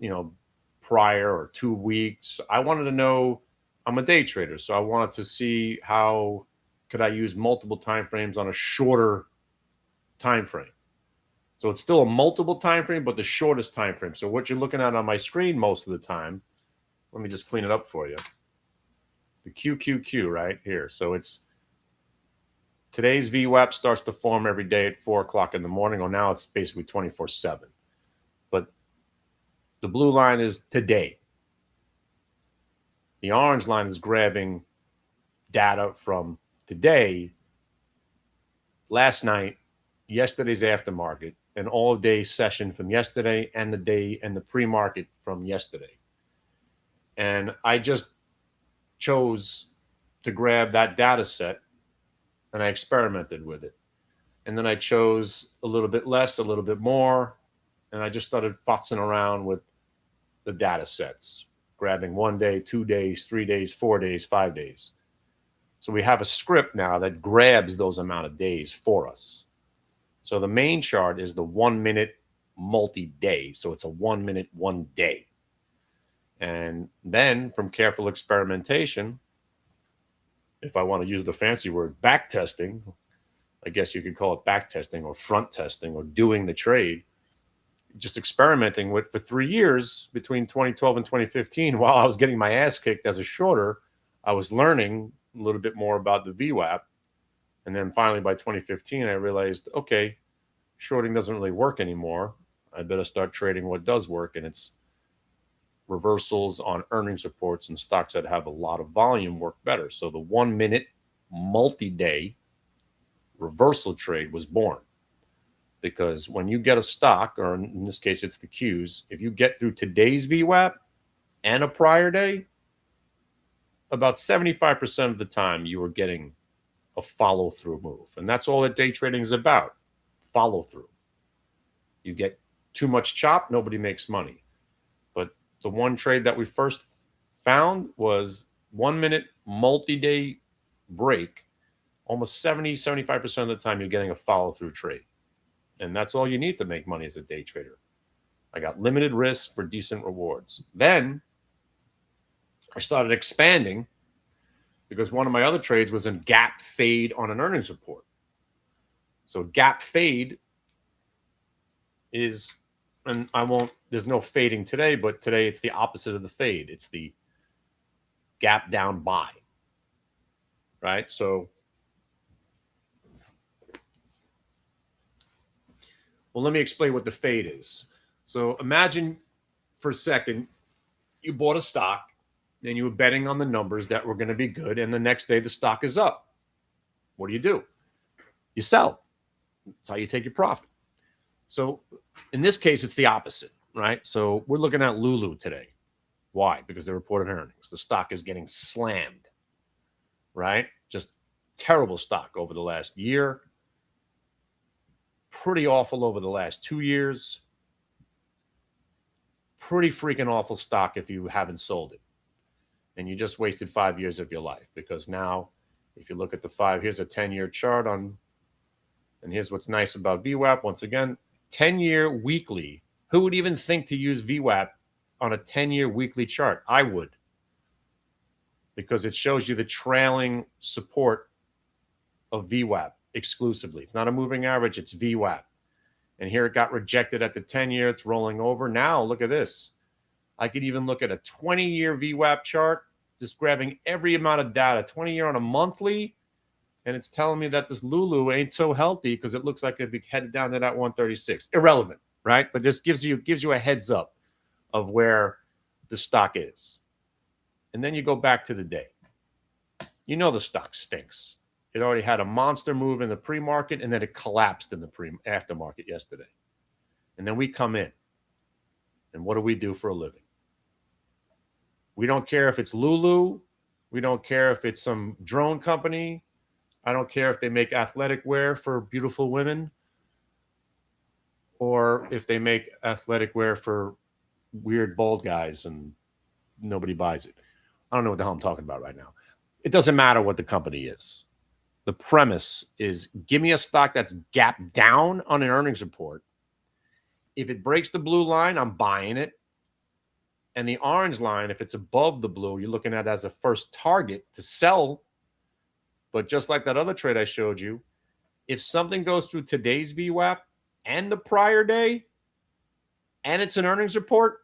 Speaker 1: prior or 2 weeks. I wanted to know, I'm a day trader, so I wanted to see how could I use multiple time frames on a shorter time frame. So it's still a multiple time frame, but the shortest time frame. So what you're looking at on my screen most of the time, let me just clean it up for you. The QQQ right here. So it's today's VWAP starts to form every day at 4 o'clock in the morning. Or now it's basically 24/7. But the blue line is today. The orange line is grabbing data from today, last night, yesterday's aftermarket, an all-day session from yesterday and the day and the pre-market from yesterday. And I just chose to grab that data set and I experimented with it. And then I chose a little bit less, a little bit more, and I just started futzing around with the data sets, grabbing 1 day, 2 days, 3 days, 4 days, 5 days. So we have a script now that grabs those amount of days for us. So the main chart is the 1 minute multi-day. So it's a 1 minute, 1 day. And then from careful experimentation, if I want to use the fancy word back testing, I guess you could call it back testing or front testing or doing the trade, just experimenting with for 3 years between 2012 and 2015, while I was getting my ass kicked as a shorter, I was learning a little bit more about the VWAP. And then finally by 2015, I realized, okay, shorting doesn't really work anymore. I better start trading what does work. And it's reversals on earnings reports and stocks that have a lot of volume work better. So the 1 minute multi-day reversal trade was born. Because when you get a stock, or in this case, it's the Qs, if you get through today's VWAP and a prior day, about 75% of the time you are getting a follow-through move. And that's all that day trading is about, follow-through. You get too much chop, nobody makes money. But the one trade that we first found was 1 minute multi-day break, almost 70-75% of the time you're getting a follow-through trade. And that's all you need to make money as a day trader. I got limited risk for decent rewards. Then I started expanding because one of my other trades was in gap fade on an earnings report. So gap fade is, and there's no fading today, but today it's the opposite of the fade. It's the gap down buy, right? So, well, let me explain what the fade is. So imagine for a second, you bought a stock and you were betting on the numbers that were going to be good. And the next day the stock is up. What do? You sell. That's how you take your profit. So in this case, it's the opposite, right? So we're looking at Lulu today. Why? Because they reported earnings. The stock is getting slammed, right? Just terrible stock over the last year. Pretty awful over the last 2 years. Pretty freaking awful stock if you haven't sold it. And you just wasted 5 years of your life, because now if you look at here's a 10-year chart on, and here's what's nice about VWAP. Once again, 10-year weekly. Who would even think to use VWAP on a 10-year weekly chart? I would, because it shows you the trailing support of VWAP exclusively. It's not a moving average, it's VWAP. And here it got rejected at the 10-year. It's rolling over. Now look at this. I could even look at a 20-year VWAP chart, just grabbing every amount of data, 20-year on a monthly, and it's telling me that this Lulu ain't so healthy because it looks like it'd be headed down to that 136. Irrelevant, right? But this gives you a heads up of where the stock is. And then you go back to the day. You know the stock stinks. It already had a monster move in the pre-market, and then it collapsed in the aftermarket yesterday. And then we come in. And what do we do for a living? We don't care if it's Lulu. We don't care if it's some drone company. I don't care if they make athletic wear for beautiful women, or if they make athletic wear for weird bald guys and nobody buys it. I don't know what the hell I'm talking about right now. It doesn't matter what the company is. The premise is, give me a stock that's gapped down on an earnings report. If it breaks the blue line, I'm buying it. And the orange line, if it's above the blue, you're looking at it as a first target to sell. But just like that other trade I showed you, if something goes through today's VWAP and the prior day, and it's an earnings report,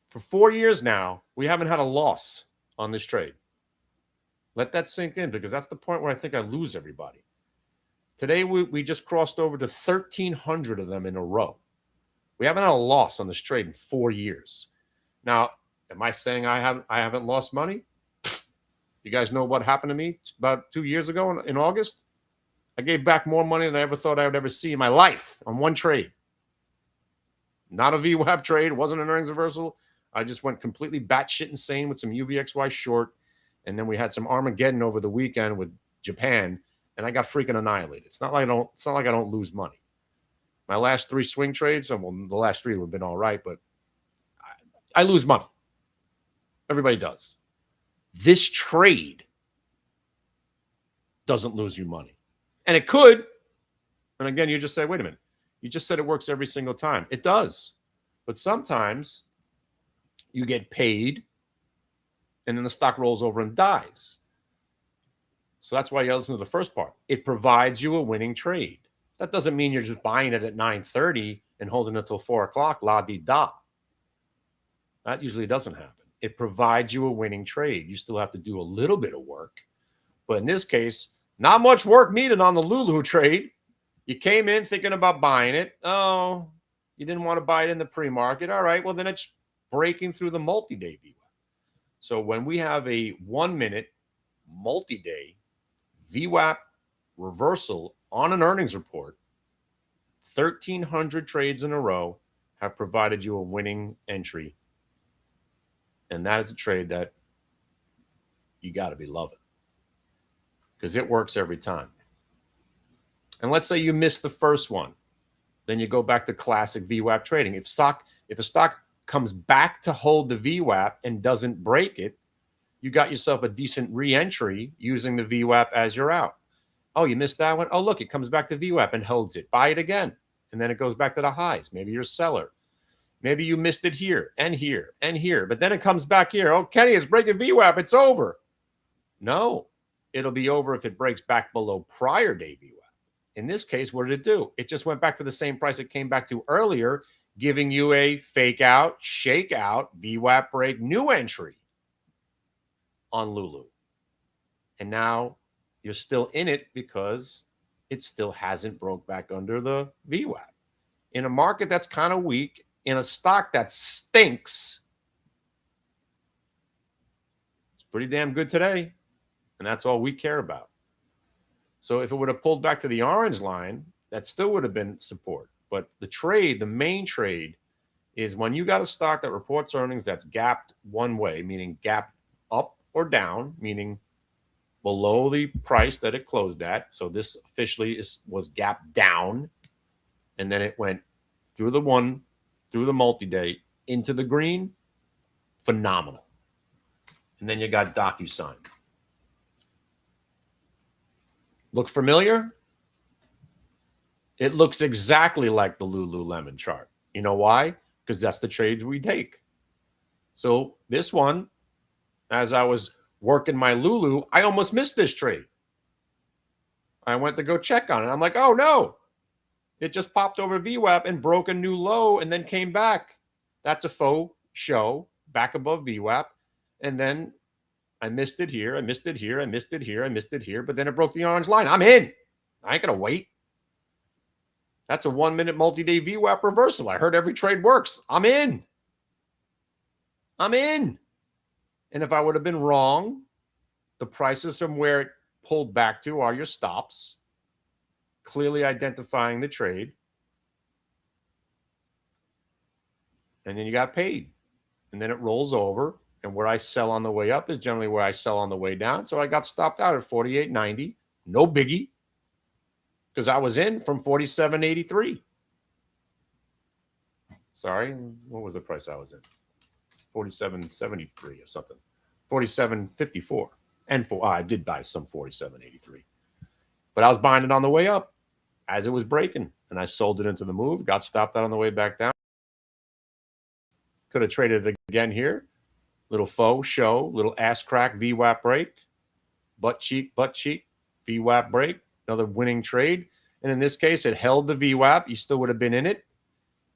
Speaker 1: for 4 years now, we haven't had a loss on this trade. Let that sink in, because that's the point where I think I lose everybody. Today, we just crossed over to 1,300 of them in a row. We haven't had a loss on this trade in 4 years. Now, am I saying I haven't lost money? You guys know what happened to me about 2 years ago in August? I gave back more money than I ever thought I would ever see in my life on one trade. Not a VWAP trade. It wasn't an earnings reversal. I just went completely batshit insane with some UVXY short. And then we had some Armageddon over the weekend with Japan, and I got freaking annihilated. It's not like I don't lose money. My last 3 swing trades, well, the last 3 would have been all right, but I lose money. Everybody does. This trade doesn't lose you money. And it could. And again, you just say, wait a minute. You just said it works every single time. It does. But sometimes you get paid, and then the stock rolls over and dies. So that's why you listen to the first part. It provides you a winning trade. That doesn't mean you're just buying it at 9:30 and holding it until 4 o'clock, la-di-da. That usually doesn't happen. It provides you a winning trade. You still have to do a little bit of work. But in this case, not much work needed on the Lulu trade. You came in thinking about buying it. Oh, you didn't want to buy it in the pre-market. All right, well, then it's breaking through the multi-day VWAP. So when we have a 1 minute multi-day VWAP reversal on an earnings report, 1,300 trades in a row have provided you a winning entry. And that is a trade that you got to be loving, because it works every time. And let's say you miss the first one. Then you go back to classic VWAP trading. If a stock comes back to hold the VWAP and doesn't break it, you got yourself a decent re-entry using the VWAP as your out. Oh, you missed that one? Oh, look, it comes back to VWAP and holds it. Buy it again. And then it goes back to the highs. Maybe you're a seller. Maybe you missed it here and here and here. But then it comes back here. Oh, Kenny, it's breaking VWAP. It's over. No, it'll be over if it breaks back below prior day VWAP. In this case, what did it do? It just went back to the same price it came back to earlier, giving you a fake out, shake out, VWAP break, new entry on Lulu. And now you're still in it because it still hasn't broke back under the VWAP. In a market that's kind of weak, in a stock that stinks, it's pretty damn good today. And that's all we care about. So if it would have pulled back to the orange line, that still would have been support. But the trade, the main trade, is when you got a stock that reports earnings that's gapped one way, meaning gapped up or down, meaning below the price that it closed at. So this officially was gapped down. And then it went through the multi-day into the green. Phenomenal. And then you got DocuSign. Look familiar? It looks exactly like the Lululemon chart. You know why? Because that's the trades we take. So this one, as I was working my Lulu, I almost missed this trade. I went to go check on it. I'm like, oh no, it just popped over VWAP and broke a new low and then came back. That's a faux show back above VWAP. And then I missed it here. I missed it here. I missed it here. I missed it here. But then it broke the orange line. I'm in. I ain't going to wait. That's a 1 minute multi-day VWAP reversal. I heard every trade works. I'm in. I'm in. And if I would have been wrong, the prices from where it pulled back to are your stops, clearly identifying the trade. And then you got paid. And then it rolls over. And where I sell on the way up is generally where I sell on the way down. So I got stopped out at 48.90. No biggie. Because I was in from 47.83. Sorry, what was the price I was in? 47.73 or something. 47.54. And I did buy some 47.83. But I was buying it on the way up as it was breaking. And I sold it into the move. Got stopped out on the way back down. Could have traded it again here. Little faux show, little ass crack VWAP break, butt cheek, VWAP break, another winning trade. And in this case, it held the VWAP. You still would have been in it.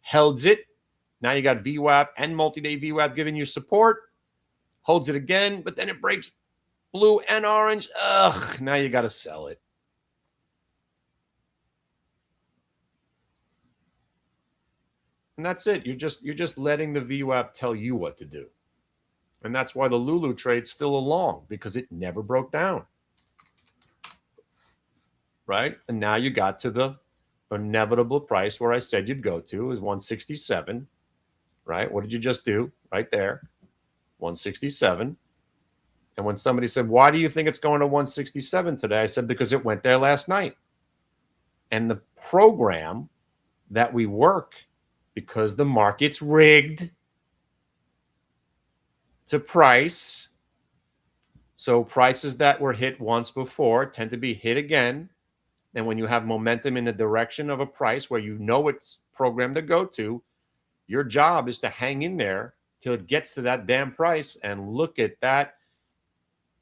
Speaker 1: Held it. Now you got VWAP and multi-day VWAP giving you support. Holds it again, but then it breaks blue and orange. Ugh, now you got to sell it. And that's it. You're just letting the VWAP tell you what to do. And that's why the Lulu trade's still along, because it never broke down. Right? And now you got to the inevitable price where I said you'd go to is 167. Right? What did you just do? Right there. 167. And when somebody said, why do you think it's going to 167 today? I said, because it went there last night. And the program that we work, because the market's rigged to price. So prices that were hit once before tend to be hit again. And when you have momentum in the direction of a price where you know it's programmed to go to, your job is to hang in there till it gets to that damn price. And look at that.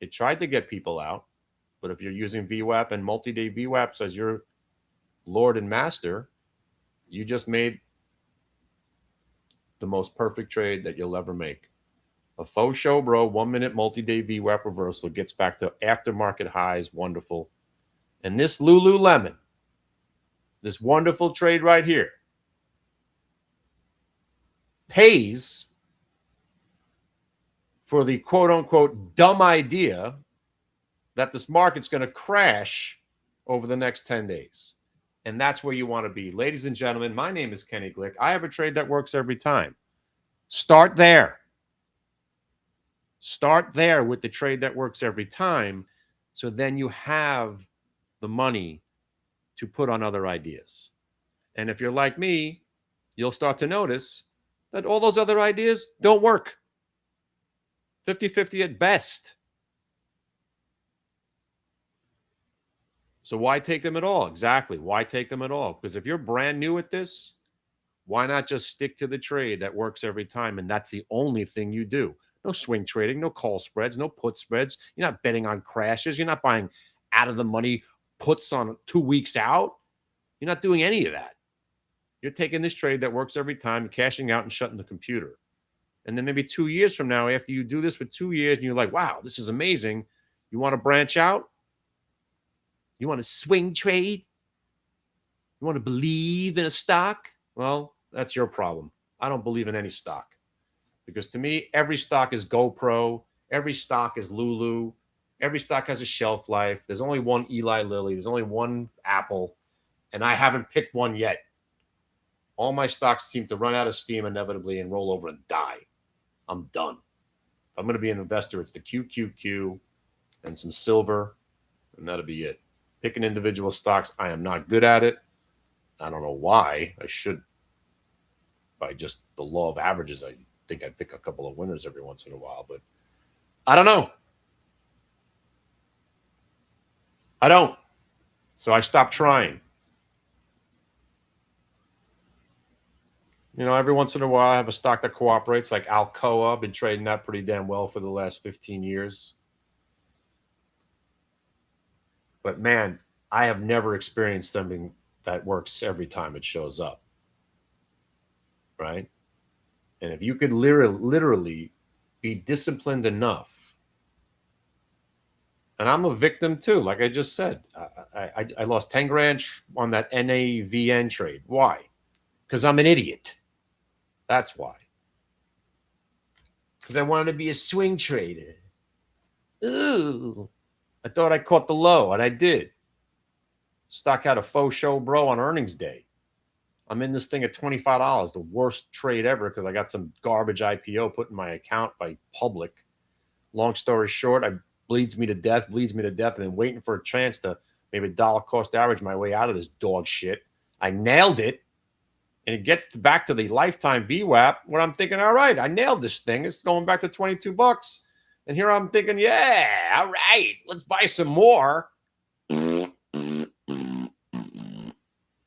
Speaker 1: It tried to get people out. But if you're using VWAP and multi-day VWAPs as your Lord and master, you just made the most perfect trade that you'll ever make. A faux show, bro, 1 minute multi-day VWAP reversal gets back to aftermarket highs. Wonderful. And this Lululemon, this wonderful trade right here, pays for the quote-unquote dumb idea that this market's going to crash over the next 10 days. And that's where you want to be. Ladies and gentlemen, my name is Kenny Glick. I have a trade that works every time. Start there. Start there with the trade that works every time. So then you have the money to put on other ideas. And if you're like me, you'll start to notice that all those other ideas don't work. 50-50 at best. So why take them at all? Exactly. Why take them at all? Because if you're brand new at this, why not just stick to the trade that works every time? And that's the only thing you do. No swing trading, no call spreads, no put spreads. You're not betting on crashes. You're not buying out of the money puts on 2 weeks out. You're not doing any of that. You're taking this trade that works every time, cashing out and shutting the computer. And then maybe 2 years from now, after you do this for 2 years and you're like, wow, this is amazing. You want to branch out? You want to swing trade? You want to believe in a stock? Well, that's your problem. I don't believe in any stock. Because to me, every stock is GoPro. Every stock is Lulu. Every stock has a shelf life. There's only one Eli Lilly. There's only one Apple. And I haven't picked one yet. All my stocks seem to run out of steam inevitably and roll over and die. I'm done. If I'm going to be an investor, it's the QQQ and some silver, and that'll be it. Picking individual stocks, I am not good at it. I don't know why. I should. By just the law of averages, I think I'd pick a couple of winners every once in a while, but I don't know. I don't. So I stopped trying. You know, every once in a while, I have a stock that cooperates, like Alcoa. I've been trading that pretty damn well for the last 15 years. But man, I have never experienced something that works every time it shows up. Right? And if you could literally be disciplined enough, and I'm a victim too, like I just said, I lost 10 grand on that NAVN trade. Why? Because I'm an idiot. That's why. Because I wanted to be a swing trader. Ooh. I thought I caught the low, and I did. Stock had a faux show, bro, on earnings day. I'm in this thing at $25, the worst trade ever because I got some garbage IPO put in my account by public. Long story short, bleeds me to death, and then waiting for a chance to maybe dollar cost average my way out of this dog shit. I nailed it. And it gets back to the lifetime VWAP where I'm thinking, all right, I nailed this thing. It's going back to $22. And here I'm thinking, yeah, all right, let's buy some more. And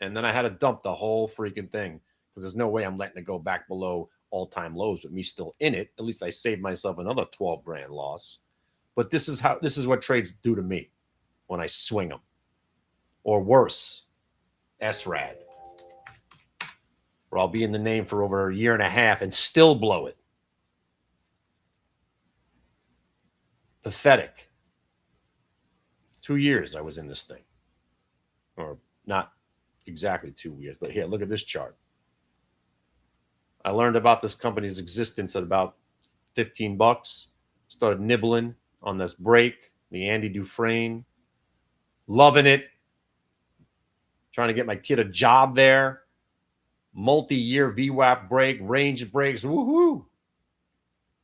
Speaker 1: then I had to dump the whole freaking thing because there's no way I'm letting it go back below all-time lows with me still in it. At least I saved myself another 12 grand loss. But this is what trades do to me when I swing them. Or worse, SRAD. Where I'll be in the name for over a year and a half and still blow it. Pathetic. 2 years I was in this thing. Or not exactly 2 years, but here, look at this chart. I learned about this company's existence at about $15. Started nibbling on this break, the Andy Dufresne. Loving it. Trying to get my kid a job there. Multi-year VWAP break, range breaks, woohoo.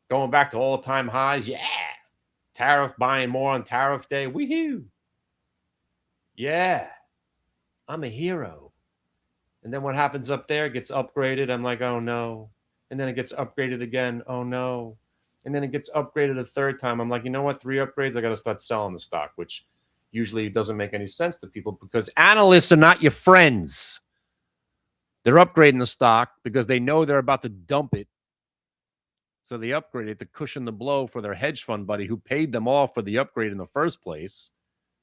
Speaker 1: Going back to all-time highs, yeah. Tariff, buying more on tariff day, woohoo. Yeah, I'm a hero. And then what happens up there? It gets upgraded. I'm like, oh no. And then it gets upgraded again. Oh no. And then it gets upgraded a third time. I'm like, you know what? 3 upgrades, I got to start selling the stock, which usually doesn't make any sense to people because analysts are not your friends. They're upgrading the stock because they know they're about to dump it. So they upgrade it to cushion the blow for their hedge fund buddy who paid them off for the upgrade in the first place.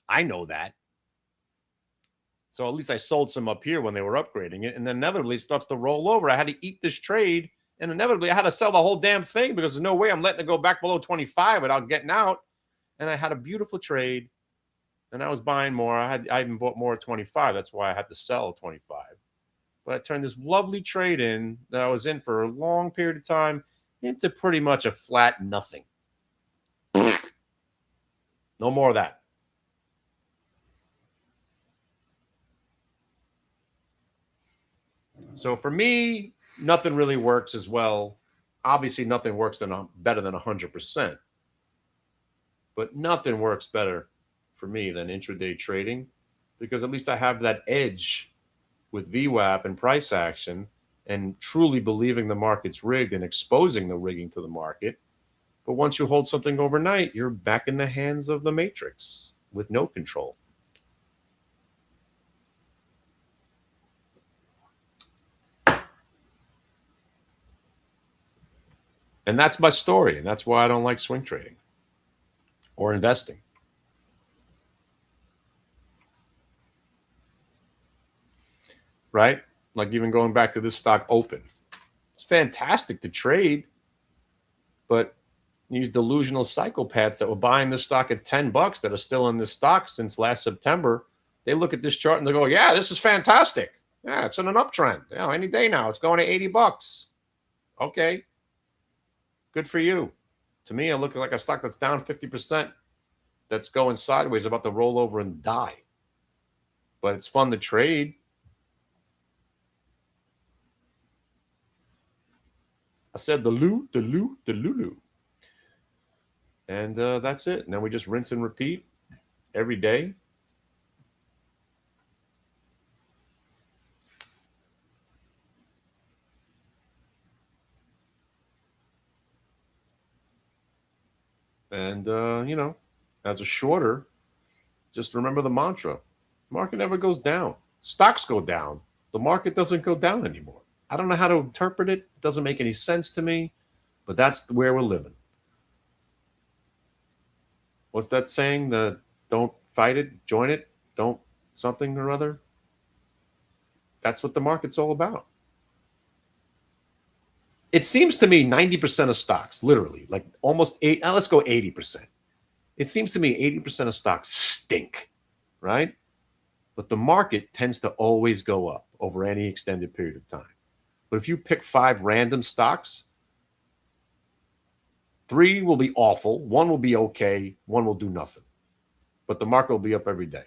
Speaker 1: I know that. So at least I sold some up here when they were upgrading it. And then inevitably it starts to roll over. I had to eat this trade. And inevitably I had to sell the whole damn thing because there's no way I'm letting it go back below 25 without getting out. And I had a beautiful trade. And I was buying more. I even bought more at 25. That's why I had to sell at 25. But I turned this lovely trade in that I was in for a long period of time into pretty much a flat nothing. No more of that. So for me, nothing really works as well. Obviously, nothing works better than 100%. But nothing works better for me than intraday trading because at least I have that edge with VWAP and price action and truly believing the market's rigged and exposing the rigging to the market. But once you hold something overnight, you're back in the hands of the matrix with no control. And that's my story. And that's why I don't like swing trading or investing. Right? Like even going back to this stock open. It's fantastic to trade, but these delusional psychopaths that were buying this stock at $10 that are still in this stock since last September, they look at this chart and they go, yeah, this is fantastic. Yeah, it's in an uptrend. You know, any day now, it's going to $80. Okay. Good for you. To me, I look like a stock that's down 50%, that's going sideways, about to roll over and die. But it's fun to trade. I said the Lulu. And that's it. Now we just rinse and repeat every day. And, you know, as a shorter, just remember the mantra. Market never goes down. Stocks go down. The market doesn't go down anymore. I don't know how to interpret it. It doesn't make any sense to me, but that's where we're living. What's that saying? The don't fight it, join it, don't something or other. That's what the market's all about. It seems to me 90% of stocks, literally, like almost let's go 80%. It seems to me 80% of stocks stink, right? But the market tends to always go up over any extended period of time. But if you pick 5 random stocks, 3 will be awful, 1 will be okay, 1 will do nothing. But the market will be up every day.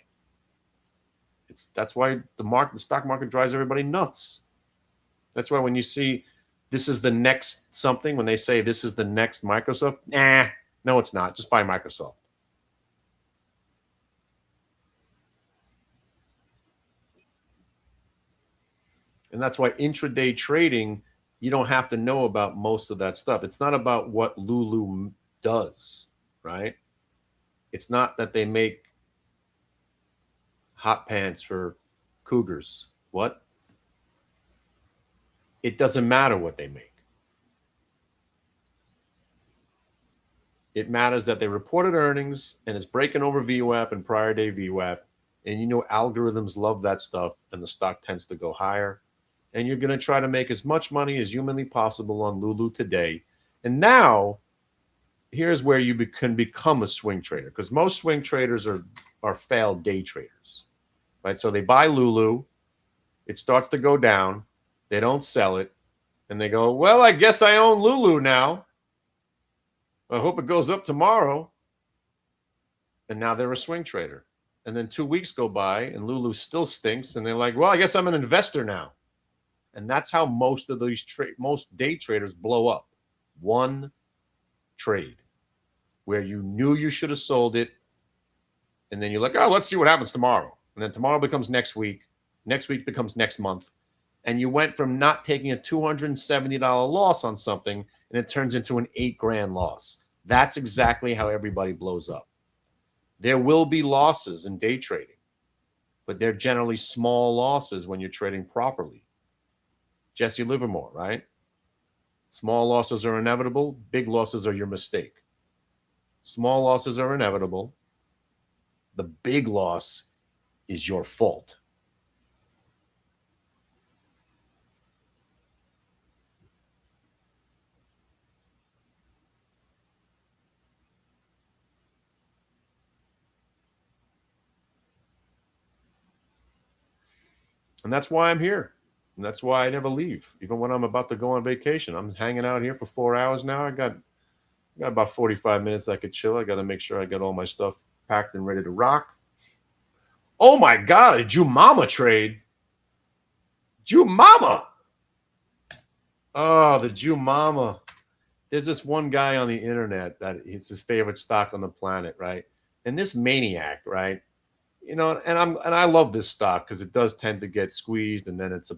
Speaker 1: That's why the stock market drives everybody nuts. That's why when you see this is the next something, when they say this is the next Microsoft, no, it's not. Just buy Microsoft. And that's why intraday trading, you don't have to know about most of that stuff. It's not about what Lulu does, right? It's not that they make hot pants for cougars. What? It doesn't matter what they make. It matters that they reported earnings and it's breaking over VWAP and prior day VWAP. And you know algorithms love that stuff and the stock tends to go higher. And you're going to try to make as much money as humanly possible on Lulu today. And now, here's where you can become a swing trader, because most swing traders are failed day traders, right? So they buy Lulu, it starts to go down, they don't sell it, and they go, well, I guess I own Lulu now. I hope it goes up tomorrow. And now they're a swing trader. And then 2 weeks go by and Lulu still stinks, and they're like, well, I guess I'm an investor now. And that's how most of these most day traders blow up. One trade where you knew you should have sold it, and then you're like, oh, let's see what happens tomorrow. And then tomorrow becomes next week. Next week becomes next month. And you went from not taking a $270 loss on something, and it turns into an $8,000 loss. That's exactly how everybody blows up. There will be losses in day trading, but they're generally small losses when you're trading properly. Jesse Livermore, right? Small losses are inevitable. Big losses are your mistake. Small losses are inevitable. The big loss is your fault. And that's why I'm here. And that's why I never leave, even when I'm about to go on vacation. I'm hanging out here for 4 hours now. I got about 45 minutes I could chill. I got to make sure I got all my stuff packed and ready to rock. Oh my God, a Jumama trade. Jumama. Oh, the Jumama. There's this one guy on the internet that it's his favorite stock on the planet, right? And this maniac, right? You know, and I love this stock because it does tend to get squeezed, and then it's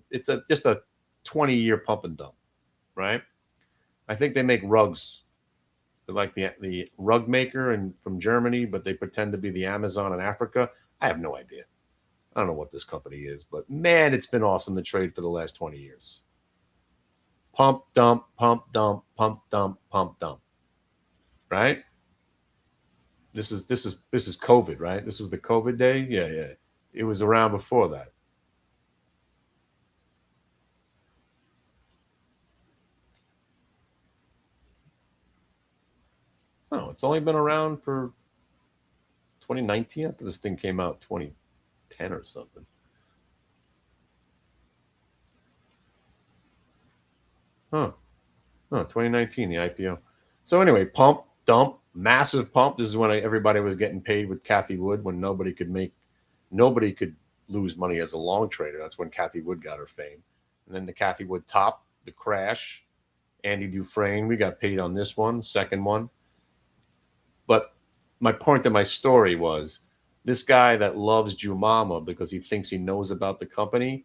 Speaker 1: just a 20-year pump and dump, right? I think they make rugs. They're like the rug maker and from Germany, but they pretend to be the Amazon in Africa. I have no idea. I don't know what this company is, but man, it's been awesome to trade for the last 20 years. Pump, dump, pump, dump, pump, dump, pump, dump. Right? This is COVID, right? This was the COVID day. Yeah, yeah. It was around before that. Oh, it's only been around for 2019. I thought this thing came out 2010 or something. Huh. Oh, 2019, the IPO. So anyway, pump, dump, massive pump. This is when everybody was getting paid with Kathy Wood when nobody could lose money as a long trader. That's when Kathy Wood got her fame. And then the Kathy Wood top, the crash, Andy Dufresne, we got paid on this one, second one. But my point to my story was this guy that loves Jumama because he thinks he knows about the company,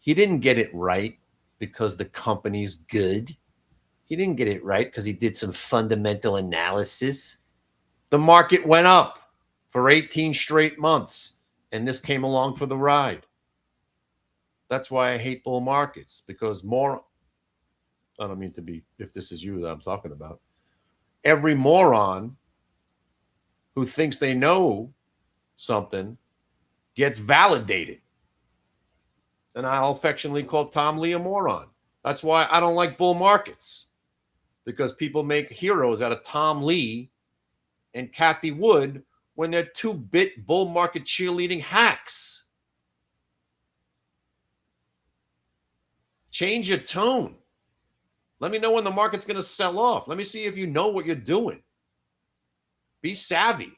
Speaker 1: he didn't get it right because the company's good. He didn't get it right because he did some fundamental analysis. The market went up for 18 straight months, and this came along for the ride. That's why I hate bull markets, because I don't mean to be, if this is you that I'm talking about, every moron who thinks they know something gets validated. And I'll affectionately call Tom Lee a moron. That's why I don't like bull markets, because people make heroes out of Tom Lee and Kathy Wood when they're 2-bit bull market cheerleading hacks. Change your tone. Let me know when the market's going to sell off. Let me see if you know what you're doing. Be savvy.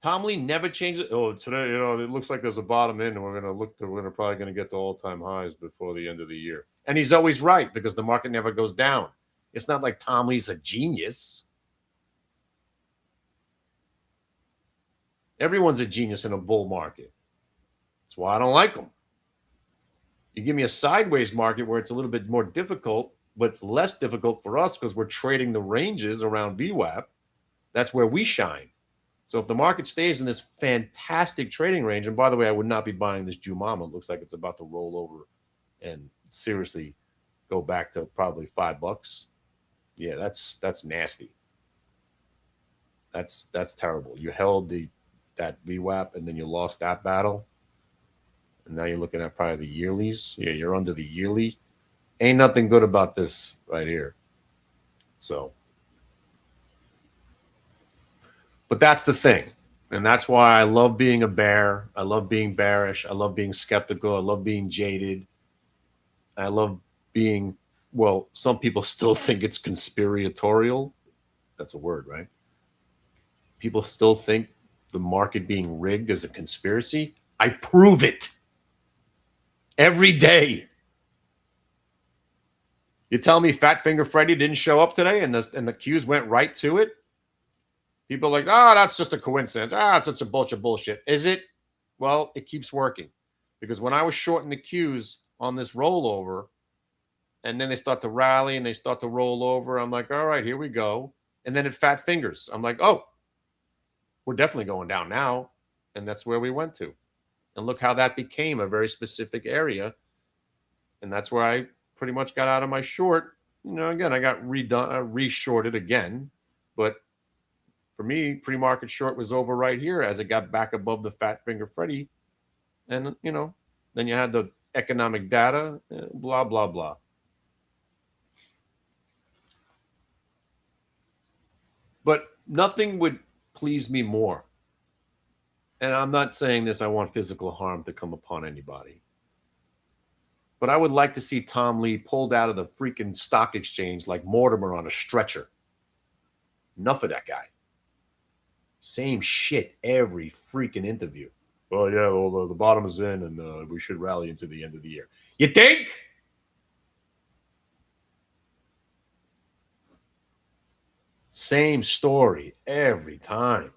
Speaker 1: Tom Lee never changed it. Oh, today, it looks like there's a bottom end, and we're probably going to get the all-time highs before the end of the year. And he's always right, because the market never goes down. It's not like Tom Lee's a genius. Everyone's a genius in a bull market. That's why I don't like them. You give me a sideways market where it's a little bit more difficult, but it's less difficult for us because we're trading the ranges around VWAP. That's where we shine. So if the market stays in this fantastic trading range, and by the way, I would not be buying this Jumama. It looks like it's about to roll over and seriously go back to probably $5. Yeah, that's nasty. That's terrible. You held that VWAP and then you lost that battle. And now you're looking at probably the yearlies. Yeah, you're under the yearly. Ain't nothing good about this right here. So, but that's the thing. And that's why I love being a bear. I love being bearish. I love being skeptical. I love being jaded. I love being, well, some people still think it's conspiratorial. That's a word, right? People still think the market being rigged is a conspiracy. I prove it every day. You tell me Fat Finger Freddy didn't show up today and the Qs went right to it? People are like, that's just a coincidence. It's such a bunch of bullshit. Is it? Well, it keeps working. Because when I was shorting the Qs on this rollover, and then they start to rally and they start to roll over, I'm like, all right, here we go. And then it fat fingers. I'm like, oh, we're definitely going down now. And that's where we went to. And look how that became a very specific area. And that's where I pretty much got out of my short. Again, I got re-shorted again. But for me, pre-market short was over right here as it got back above the Fat Finger Freddy. And, then you had the economic data, blah, blah, blah. But nothing would please me more. And I'm not saying this, I want physical harm to come upon anybody. But I would like to see Tom Lee pulled out of the freaking stock exchange like Mortimer on a stretcher. Enough of that guy. Same shit every freaking interview. Oh, yeah, well, the bottom is in and we should rally into the end of the year. You think? Same story every time.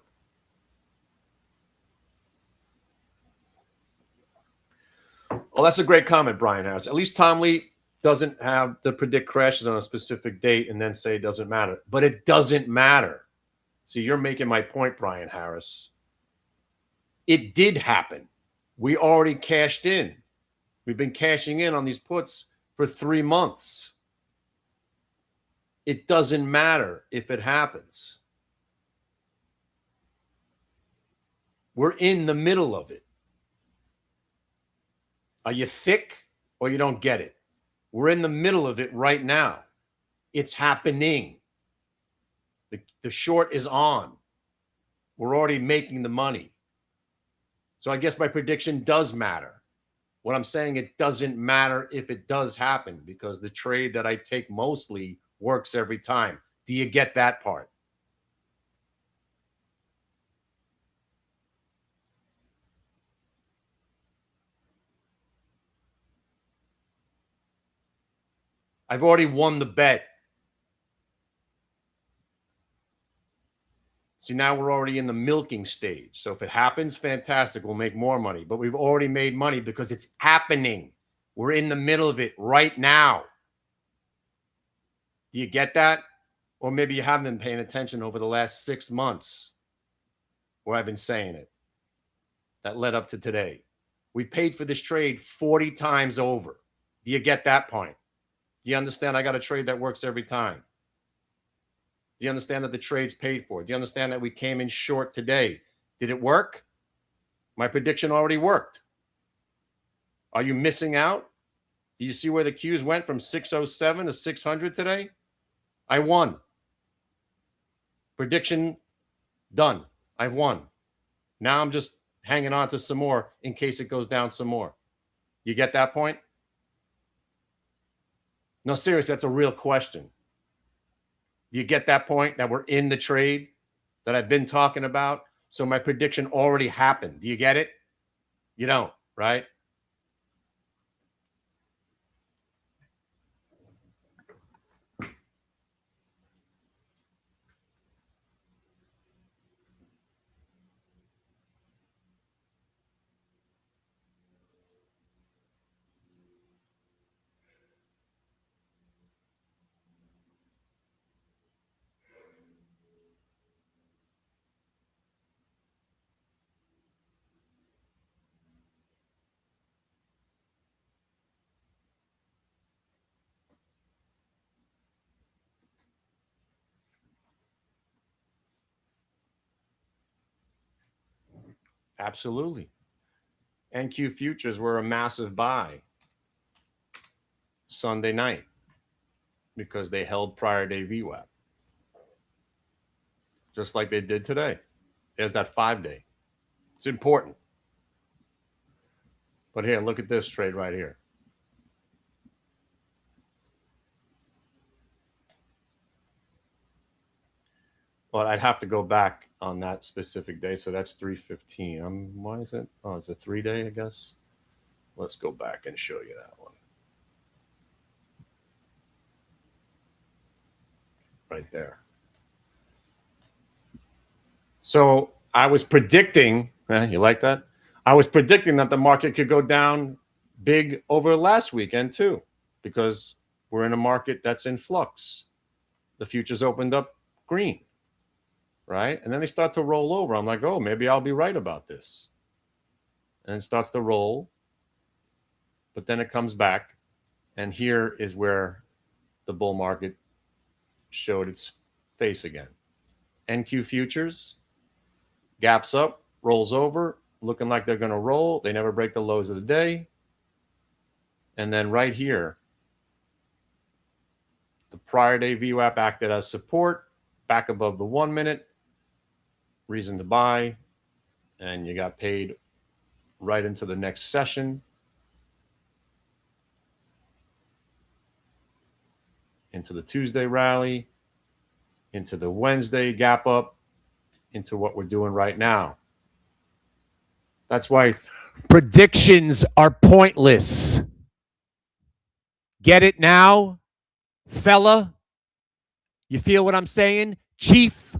Speaker 1: Well, that's a great comment, Brian Harris. At least Tom Lee doesn't have to predict crashes on a specific date and then say it doesn't matter. But it doesn't matter. See, you're making my point, Brian Harris. It did happen. We already cashed in. We've been cashing in on these puts for 3 months. It doesn't matter if it happens. We're in the middle of it. Are you thick or you don't get it? We're in the middle of it right now. It's happening. The short is on. We're already making the money. So I guess my prediction does matter. What I'm saying, it doesn't matter if it does happen because the trade that I take mostly works every time. Do you get that part? I've already won the bet. See, now we're already in the milking stage. So if it happens, fantastic. We'll make more money. But we've already made money because it's happening. We're in the middle of it right now. Do you get that? Or maybe you haven't been paying attention over the last 6 months where I've been saying it. That led up to today. We paid for this trade 40 times over. Do you get that point? Do you understand I got a trade that works every time? Do you understand that the trade's paid for? Do you understand that we came in short today? Did it work? My prediction already worked. Are you missing out? Do you see where the Qs went from 607 to 600 today? I won. Prediction done. I've won. Now I'm just hanging on to some more in case it goes down some more. You get that point? No, seriously, that's a real question. Do you get that point that we're in the trade that I've been talking about? So my prediction already happened. Do you get it? You don't, right? Absolutely. NQ futures were a massive buy Sunday night because they held prior day VWAP, just like they did today. There's that 5-day. It's important. But here, look at this trade right here. Well, I'd have to go back on that specific day. So that's 315. Why is it? Oh, it's a 3-day, I guess. Let's go back and show you that one. Right there. So I was predicting, you like that? I was predicting that the market could go down big over last weekend too, because we're in a market that's in flux. The futures opened up green, right? And then they start to roll over. I'm like, oh, maybe I'll be right about this. And it starts to roll, but then it comes back. And here is where the bull market showed its face again. NQ futures, gaps up, rolls over, looking like they're going to roll. They never break the lows of the day. And then right here, the prior day VWAP acted as support, back above the 1 minute, reason to buy, and you got paid right into the next session. Into the Tuesday rally, into the Wednesday gap up, into what we're doing right now. That's why predictions are pointless. Get it now, fella? You feel what I'm saying, chief?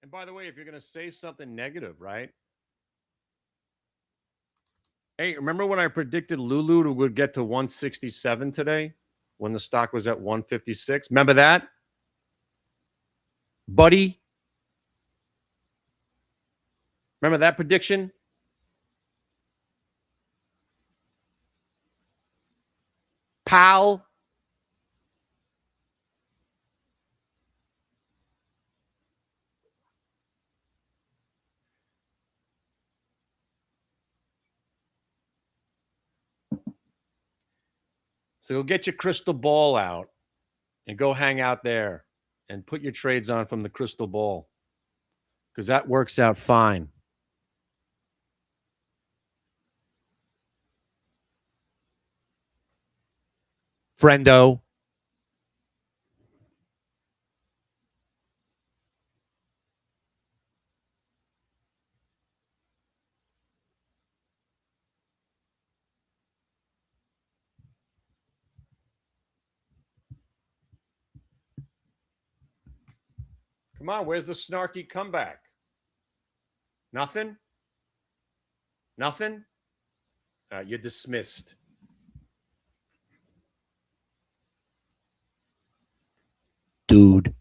Speaker 1: And by the way, if you're going to say something negative, right? Hey, remember when I predicted Lulu would get to 167 today when the stock was at 156? Remember that? Buddy? Remember that prediction? Pal? So go get your crystal ball out and go hang out there and put your trades on from the crystal ball because that works out fine. Friendo. Come on, where's the snarky comeback? Nothing? Nothing? You're dismissed. Dude.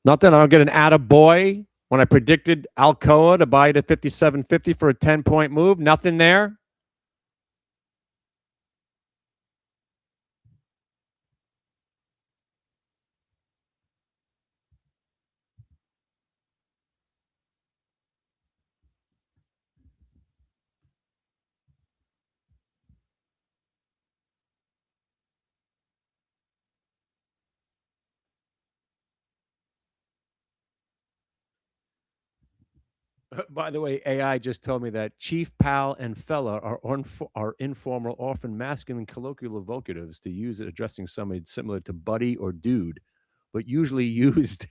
Speaker 1: Nothing. I don't get an attaboy when I predicted Alcoa to buy it at 57.50 for a 10-point move. Nothing there. By the way, AI just told me that chief, pal, and fella are informal, often masculine colloquial evocatives to use it addressing somebody similar to buddy or dude, but usually used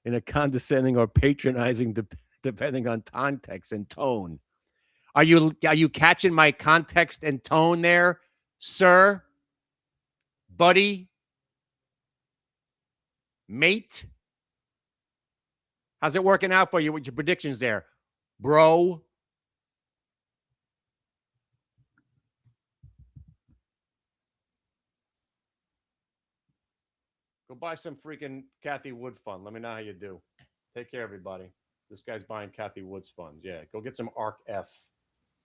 Speaker 1: in a condescending or patronizing depending on context and tone. Are you catching my context and tone there, sir? Buddy? Mate? How's it working out for you with your predictions there, bro? Go buy some freaking Kathy Wood fund. Let me know how you do. Take care, everybody. This guy's buying Kathy Wood's funds. Yeah, go get some ARC F.